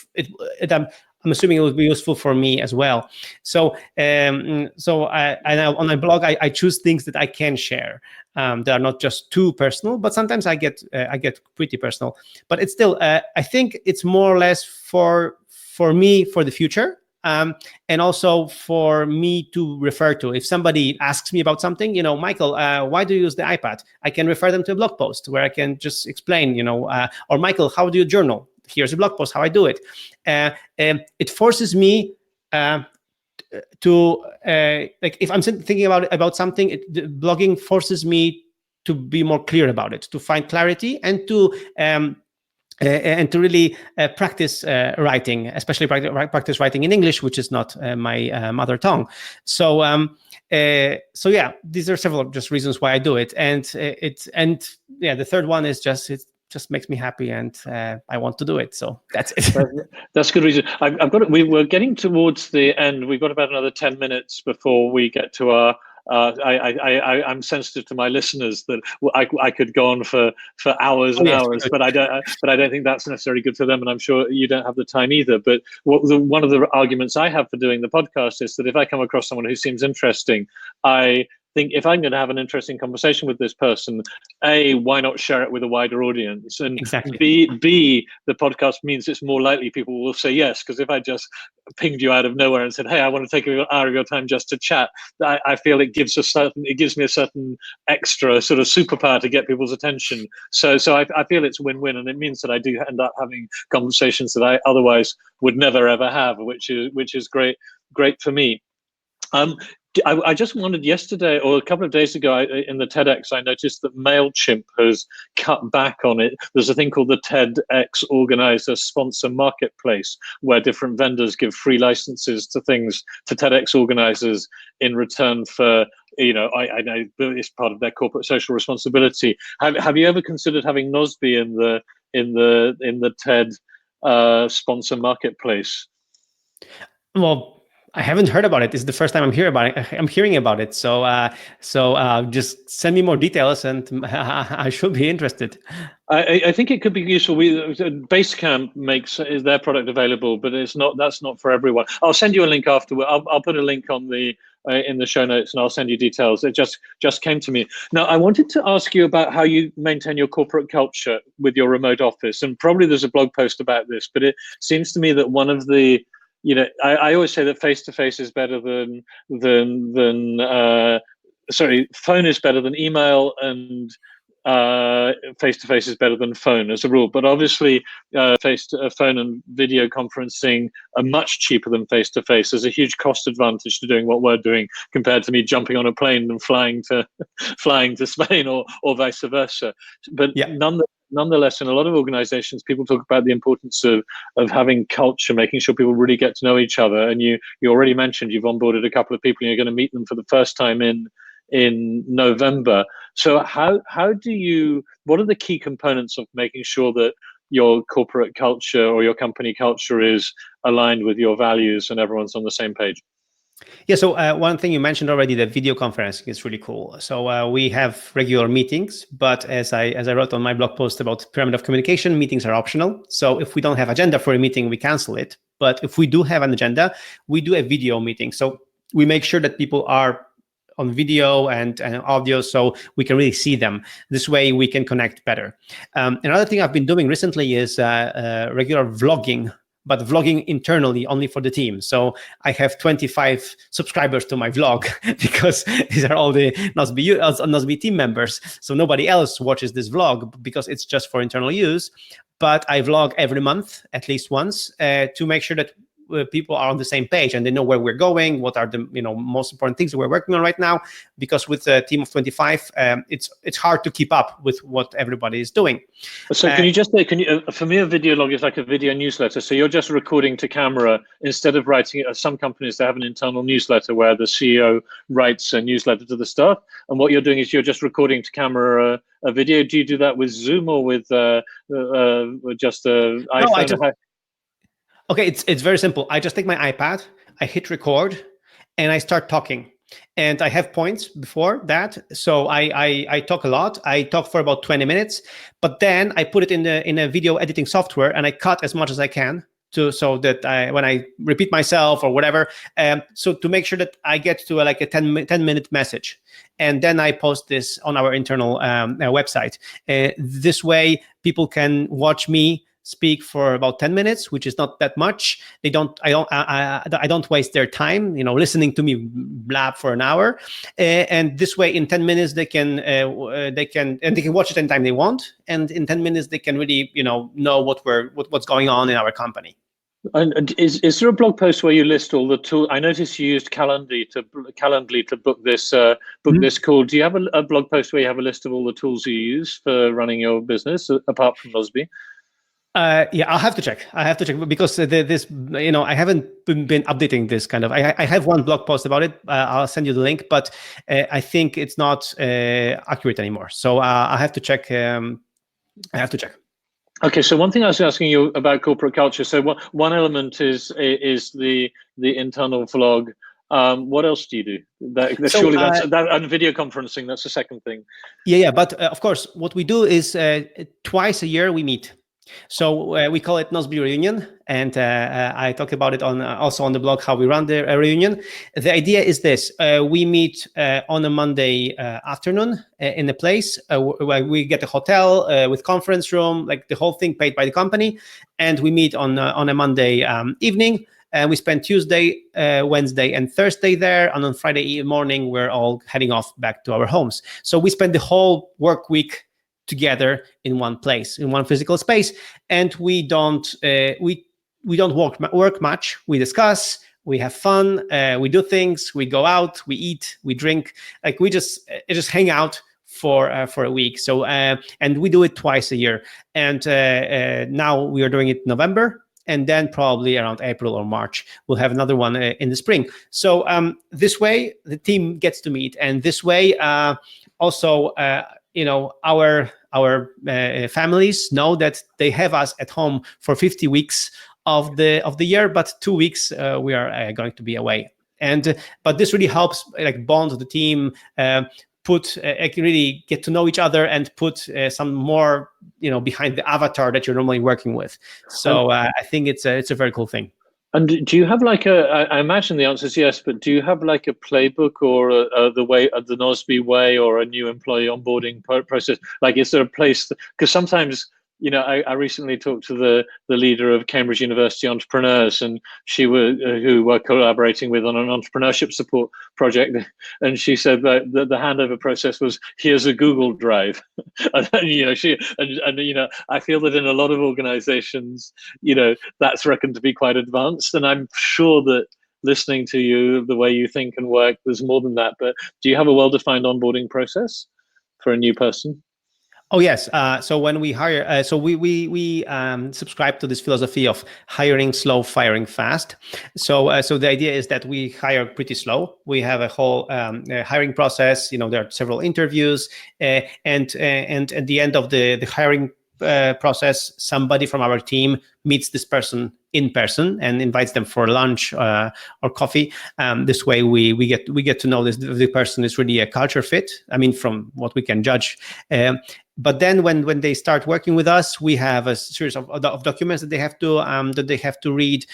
I'm assuming it would be useful for me as well. So on my blog, I choose things that I can share. That are not just too personal, but sometimes I get pretty personal. But it's still, I think it's more or less for me for the future. And also for me to refer to. If somebody asks me about something, Michael, why do you use the iPad? I can refer them to a blog post where I can just explain, or Michael, how do you journal? Here's a blog post, how I do it. It forces me to, if I'm thinking about something, blogging forces me to be more clear about it, to find clarity, and to really practice writing, especially practice writing in English, which is not my mother tongue. So yeah, these are several just reasons why I do it, and the third one is it just makes me happy, and I want to do it. So that's it. That's a good reason. I've got it. We're getting towards the end. We've got about another 10 minutes before we get to our. I'm sensitive to my listeners that I could go on for hours and hours, but I don't think that's necessarily good for them, and I'm sure you don't have the time either. But one of the arguments I have for doing the podcast is that if I come across someone who seems interesting, I think if I'm going to have an interesting conversation with this person, A, why not share it with a wider audience? And exactly. B, the podcast means it's more likely people will say yes. Because if I just pinged you out of nowhere and said, hey, I want to take an hour of your time just to chat, I feel it gives me a certain extra sort of superpower to get people's attention. So I feel it's win-win, and it means that I do end up having conversations that I otherwise would never ever have, which is great for me. I just wondered, yesterday or a couple of days ago in the TEDx, I noticed that MailChimp has cut back on it. There's a thing called the TEDx Organizer Sponsor Marketplace, where different vendors give free licenses to TEDx organizers in return for, I know it's part of their corporate social responsibility. Have you ever considered having Nozbe in the TED sponsor marketplace? Well, I haven't heard about it. This is the first time I'm hearing about it. So just send me more details, and I should be interested. I think it could be useful. Basecamp makes their product available, but that's not for everyone. I'll send you a link afterward. I'll put a link on the in the show notes, and I'll send you details. It just came to me. Now, I wanted to ask you about how you maintain your corporate culture with your remote office, and probably there's a blog post about this, but it seems to me that one of the I always say that face-to-face is better than phone is better than email, and face-to-face is better than phone as a rule. But obviously, phone and video conferencing are much cheaper than face-to-face. There's a huge cost advantage to doing what we're doing compared to me jumping on a plane and flying to Spain or vice versa. But nonetheless, in a lot of organizations, people talk about the importance of having culture, making sure people really get to know each other. And you already mentioned you've onboarded a couple of people and you're going to meet them for the first time in November. So what are the key components of making sure that your corporate culture or your company culture is aligned with your values and everyone's on the same page? Yeah, so one thing you mentioned already, the video conferencing is really cool. So we have regular meetings, but as I wrote on my blog post about pyramid of communication, meetings are optional. So if we don't have agenda for a meeting, we cancel it. But if we do have an agenda, we do a video meeting. So we make sure that people are on video and audio, so we can really see them. This way we can connect better. Another thing I've been doing recently is regular vlogging, but vlogging internally only for the team. So I have 25 subscribers to my vlog because these are all the Nozbe team members. So nobody else watches this vlog because it's just for internal use. But I vlog every month, at least once, to make sure that people are on the same page and they know where we're going, what are the most important things that we're working on right now. Because with a team of 25, it's hard to keep up with what everybody is doing. So can you just say, for me, a video log is like a video newsletter. So you're just recording to camera instead of writing it. Some companies, they have an internal newsletter where the CEO writes a newsletter to the staff. And what you're doing is you're just recording to camera a video. Do you do that with Zoom or with just an iPhone? Okay, it's very simple. I just take my iPad, I hit record, and I start talking. And I have points before that, so I talk a lot. I talk for about 20 minutes, but then I put it in a video editing software, and I cut as much as I can so that when I repeat myself or whatever, so to make sure that I get to like a 10-minute message, and then I post this on our internal website. This way, people can watch me speak for about 10 minutes, which is not that much. I don't waste their time, listening to me blab for an hour. And this way, in 10 minutes, they can watch it anytime they want. And in 10 minutes, they can really, know what's going on in our company. And is there a blog post where you list all the tools? I noticed you used Calendly to book this this call. Do you have a blog post where you have a list of all the tools you use for running your business apart from Nozbe? Yeah, I'll have to check. Because this, I haven't been updating this kind of. I have one blog post about it. I'll send you the link, but I think it's not accurate anymore. So I have to check. Okay, so one thing I was asking you about corporate culture. So one element is the internal vlog. What else do you do? Surely that's and video conferencing. That's the second thing. Yeah. But of course, what we do is twice a year we meet. So we call it Nozbe Reunion, and I talk about it also on the blog how we run the reunion. The idea is this: we meet on a Monday afternoon in a place where we get a hotel with conference room, like the whole thing paid by the company, and we meet on a Monday evening. And we spend Tuesday, Wednesday, and Thursday there. And on Friday morning, we're all heading off back to our homes. So we spend the whole work week together in one place, in one physical space, and we don't work much. We discuss, we have fun, we do things, we go out, we eat, we drink, like we just hang out for a week. So and we do it twice a year, and now we are doing it in November. And then probably around April or March, we'll have another one in the spring. So this way, the team gets to meet, and this way, also, our families know that they have us at home for 50 weeks of the year, but 2 weeks we are going to be away. And but this really helps like bond the team. Really get to know each other and put some more, behind the avatar that you're normally working with. So I think it's a very cool thing. And do you have like I imagine the answer is yes, but do you have like a playbook or the Nozbe way or a new employee onboarding process? Like, is there a place? Because sometimes, I recently talked to the leader of Cambridge University Entrepreneurs, and who we're collaborating with on an entrepreneurship support project, and she said that the handover process was, here's a Google Drive, and I feel that in a lot of organizations, that's reckoned to be quite advanced, and I'm sure that listening to you, the way you think and work, there's more than that. But do you have a well-defined onboarding process for a new person? Oh yes. So when we hire, so we subscribe to this philosophy of hiring slow, firing fast. So the idea is that we hire pretty slow. We have a whole hiring process. There are several interviews, and at the end of the hiring process, somebody from our team meets this person in person and invites them for lunch or coffee. This way, we get to know the person is really a culture fit. I mean, from what we can judge. But then when they start working with us, we have a series of documents that they have to read.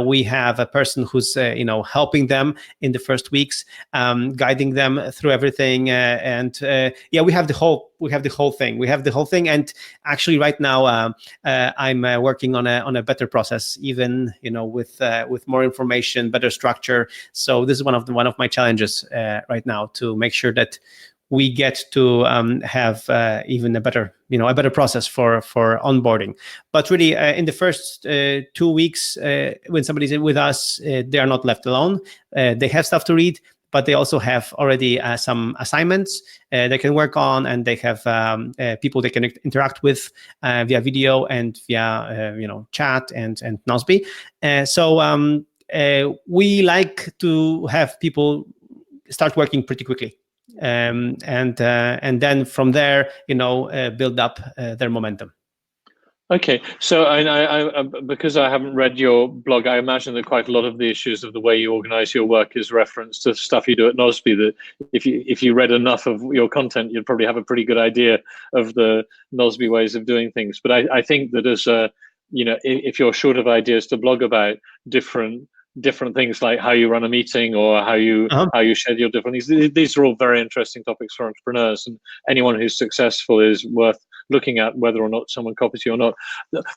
We have a person who's helping them in the first weeks, guiding them through everything, and we have the whole thing. And actually, right now, I'm working on a better process, even with more information, better structure. So this is one of my challenges right now, to make sure that we get to have even a better process for onboarding. But really, in the first 2 weeks, when somebody's with us, they are not left alone. They have stuff to read, but they also have already some assignments they can work on, and they have people they can interact with via video and via chat and Nozbe. So we like to have people start working pretty quickly. And then from there, build up their momentum. Okay, so I because I haven't read your blog, I imagine that quite a lot of the issues of the way you organize your work is reference to stuff you do at Nozbe. That if you read enough of your content, you'd probably have a pretty good idea of the Nozbe ways of doing things. But I think that as if you're short of ideas to blog about different things, like how you run a meeting or how you schedule different things, these are all very interesting topics for entrepreneurs, and anyone who's successful is worth looking at, whether or not someone copies you or not.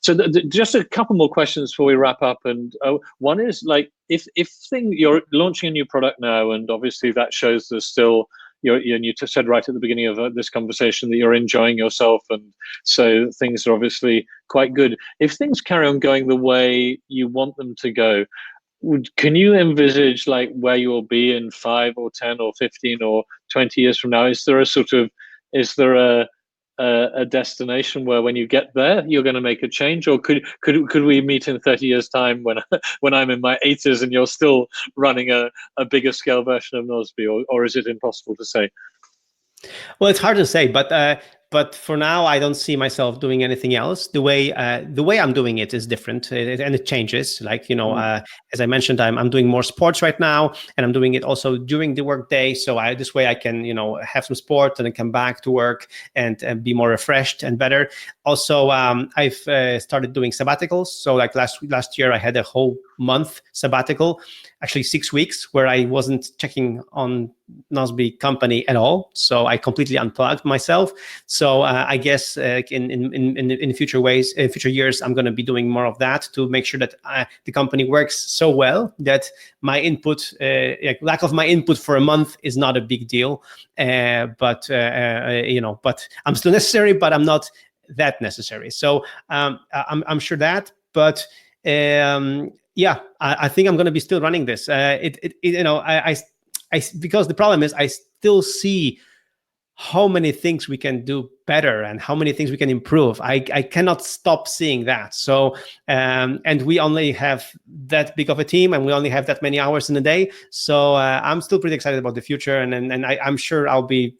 So just a couple more questions before we wrap up. And one is, like, if you're launching a new product now, and obviously that shows there's still, you said right at the beginning of this conversation that you're enjoying yourself, and so things are obviously quite good. If things carry on going the way you want them to go, can you envisage like where you will be in 5 or 10 or 15 or 20 years from now? Is there a destination where when you get there you're going to make a change, or could we meet in 30 years time when I'm in my 80s and you're still running a bigger scale version of Nozbe, or is it impossible to say? Well, it's hard to say, but for now, I don't see myself doing anything else. The way I'm doing it is different, and it changes. Like as I mentioned, I'm doing more sports right now, and I'm doing it also during the work day. So this way I can have some sport and then come back to work and be more refreshed and better. Also, I've started doing sabbaticals. So like last year, I had a whole month sabbatical, actually 6 weeks, where I wasn't checking on Nozbe company at all. So I completely unplugged myself. So I guess in future years, I'm going to be doing more of that to make sure that the company works so well that my input, lack of my input for a month is not a big deal. But I'm still necessary, but I'm not that necessary. So I'm sure that, but I think I'm going to be still running this. Because the problem is I still see how many things we can do better and how many things we can improve. I cannot stop seeing that. So, and we only have that big of a team, and we only have that many hours in a day. So I'm still pretty excited about the future, and I'm sure I'll be.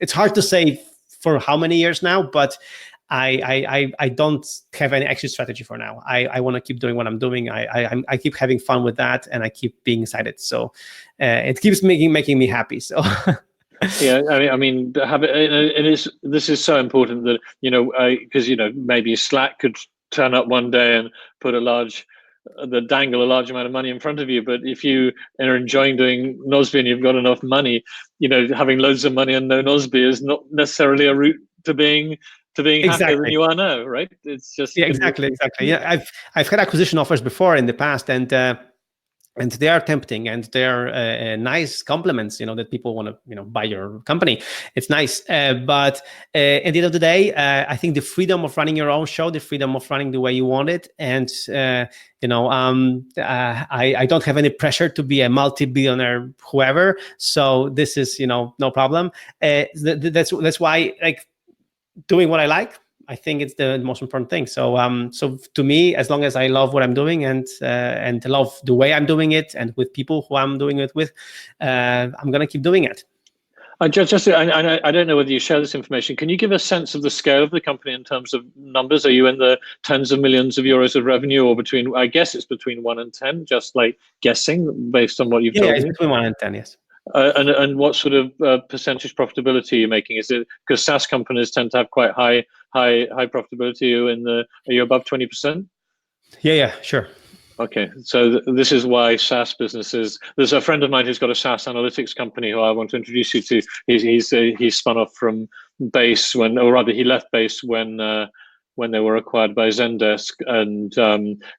It's hard to say for how many years now, but I don't have any exit strategy for now. I want to keep doing what I'm doing. I keep having fun with that, and I keep being excited. So it keeps making me happy. So. Yeah, I mean, this is so important that because maybe Slack could turn up one day and put dangle a large amount of money in front of you. But if you are enjoying doing Nozbe and you've got enough money, having loads of money and no Nozbe is not necessarily a route to being happier than you are now, right? It's just exactly. Yeah, I've had acquisition offers before in the past, and they are tempting, and they are nice compliments, that people want to, buy your company. It's nice, but at the end of the day, I think the freedom of running your own show, the freedom of running the way you want it, and I don't have any pressure to be a multi-billionaire, whoever. So this is, no problem. That's why, like, doing what I like, I think it's the most important thing. So so to me, as long as I love what I'm doing and love the way I'm doing it, and with people who I'm doing it with, I'm gonna keep doing it. I don't know whether you share this information. Can you give a sense of the scale of the company in terms of numbers? Are you in the tens of millions of euros of revenue, or between? I guess it's between 1 and 10, just like guessing based on what you've told Yeah, it's me. between 1 and 10, yes. And what sort of percentage profitability are you making? Is it because SaaS companies tend to have quite high profitability? Are you above 20%? Yeah, sure. Okay, so this is why SaaS businesses. There's a friend of mine who's got a SaaS analytics company who I want to introduce you to. He's spun off from Base or rather, he left Base when they were acquired by Zendesk, and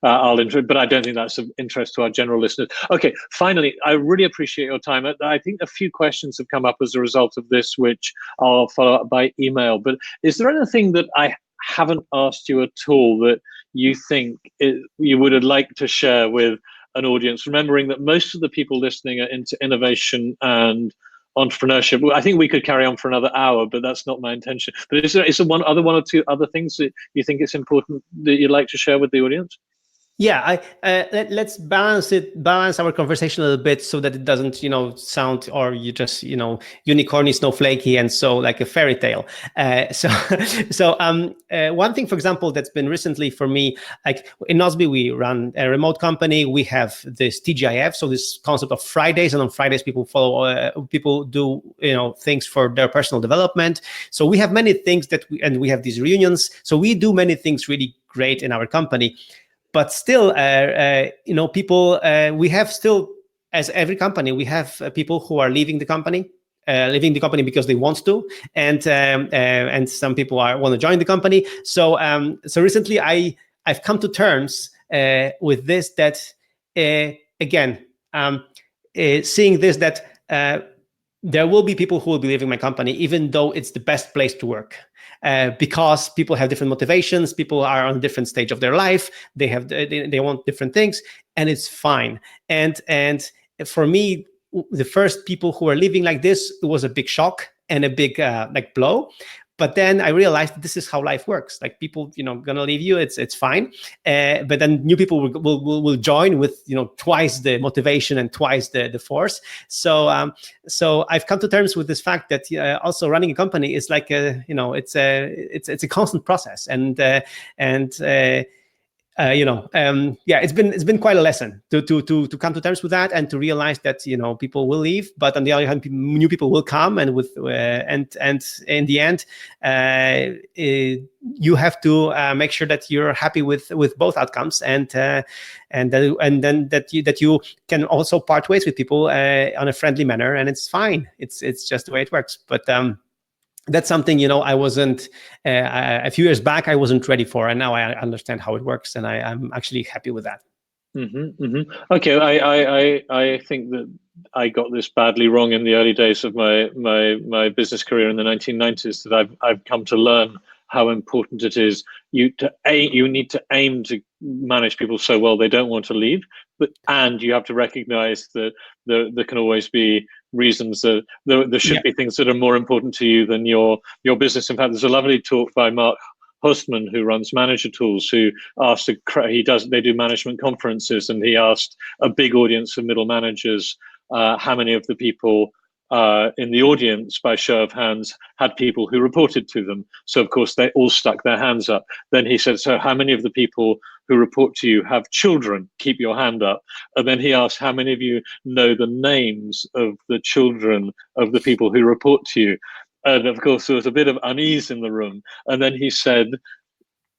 but I don't think that's of interest to our general listeners. Okay, finally, I really appreciate your time. I think a few questions have come up as a result of this, which I'll follow up by email. But is there anything that I haven't asked you at all that you think you would like to share with an audience, remembering that most of the people listening are into innovation and entrepreneurship? I think we could carry on for another hour, but that's not my intention. But is there one or two other things that you think it's important that you'd like to share with the audience? Yeah, let's balance our conversation a little bit so that it doesn't, sound, or you just, unicorny, snowflakey, and so like a fairy tale. One thing, for example, that's been recently for me, like in Nozbe, we run a remote company. We have this TGIF, so this concept of Fridays, and on Fridays people do things for their personal development. So we have many things and we have these reunions. So we do many things really great in our company. But still, people, we have still, as every company, we have people who are leaving the company because they want to, and some people want to join the company. So recently, I've come to terms with this, that again, seeing this, that there will be people who will be leaving my company, even though it's the best place to work. Because people have different motivations, people are on a different stage of their life, they want different things, and it's fine. And for me, the first people who are living like this, it was a big shock and a big blow. But then I realized this is how life works. Like people, gonna leave you. It's fine. But then new people will join with twice the motivation and twice the force. So I've come to terms with this fact that also running a company is like it's a constant process, it's been quite a lesson to come to terms with that, and to realize that people will leave, but on the other hand, new people will come, and and in the end, you have to make sure that you're happy with both outcomes, and then that you can also part ways with people on a friendly manner, and it's fine. It's just the way it works. But that's something I wasn't a few years back. I wasn't ready for, and now I understand how it works, and I'm actually happy with that. Mm-hmm, mm-hmm. Okay, I think that I got this badly wrong in the early days of my business career in the 1990s. That I've come to learn how important it is. You need to aim to manage people so well they don't want to leave, and you have to recognize that there can always be reasons that there should be things that are more important to you than your business. In fact, there's a lovely talk by Mark Hostman, who runs Manager Tools, who asked they do management conferences, and he asked a big audience of middle managers how many of the people in the audience, by show of hands, had people who reported to them. So of course they all stuck their hands up. Then he said, so how many of the people who report to you have children? Keep your hand up. And then he asked, how many of you know the names of the children of the people who report to you? And of course there was a bit of unease in the room. And then he said,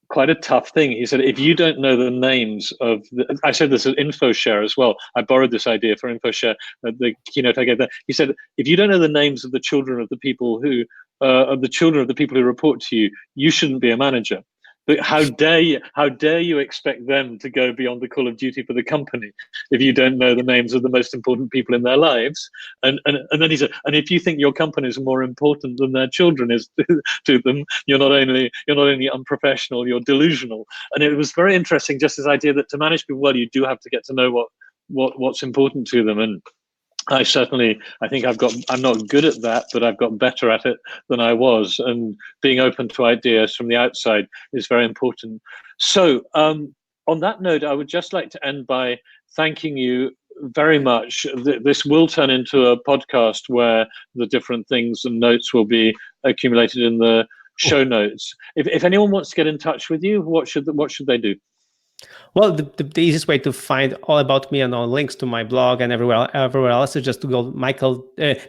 quite a tough thing. He said, if you don't know the names of I said this at InfoShare as well. I borrowed this idea for InfoShare, the keynote I gave there. He said, if you don't know the names of the children of the people who report to you, you shouldn't be a manager. But how dare you expect them to go beyond the call of duty for the company if you don't know the names of the most important people in their lives? And then he said, and if you think your company is more important than their children is to them, you're not only unprofessional, you're delusional. And it was very interesting, just this idea that to manage people well, you do have to get to know what's important to them. And I think I'm not good at that, but I've got better at it than I was. And being open to ideas from the outside is very important. So on that note, I would just like to end by thanking you very much. This will turn into a podcast where the different things and notes will be accumulated in the show notes. If anyone wants to get in touch with you, what should they do? Well, the easiest way to find all about me and all links to my blog and everywhere else is just to go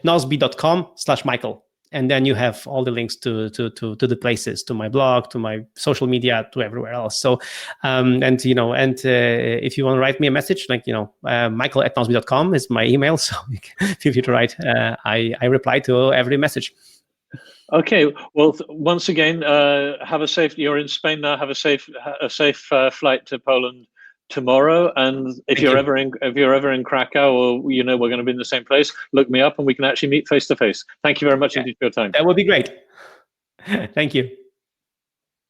nozbe.com/Michael. And then you have all the links to the places, to my blog, to my social media, to everywhere else. So, if you want to write me a message, Michael@nozbe.com is my email. So feel free to write. I reply to every message. Okay. Well, once again, have a safe. You're in Spain now. Have a safe flight to Poland tomorrow. And if you're ever in Krakow, or we're going to be in the same place, look me up, and we can actually meet face to face. Thank you very much indeed for your time. That would be great. Thank you.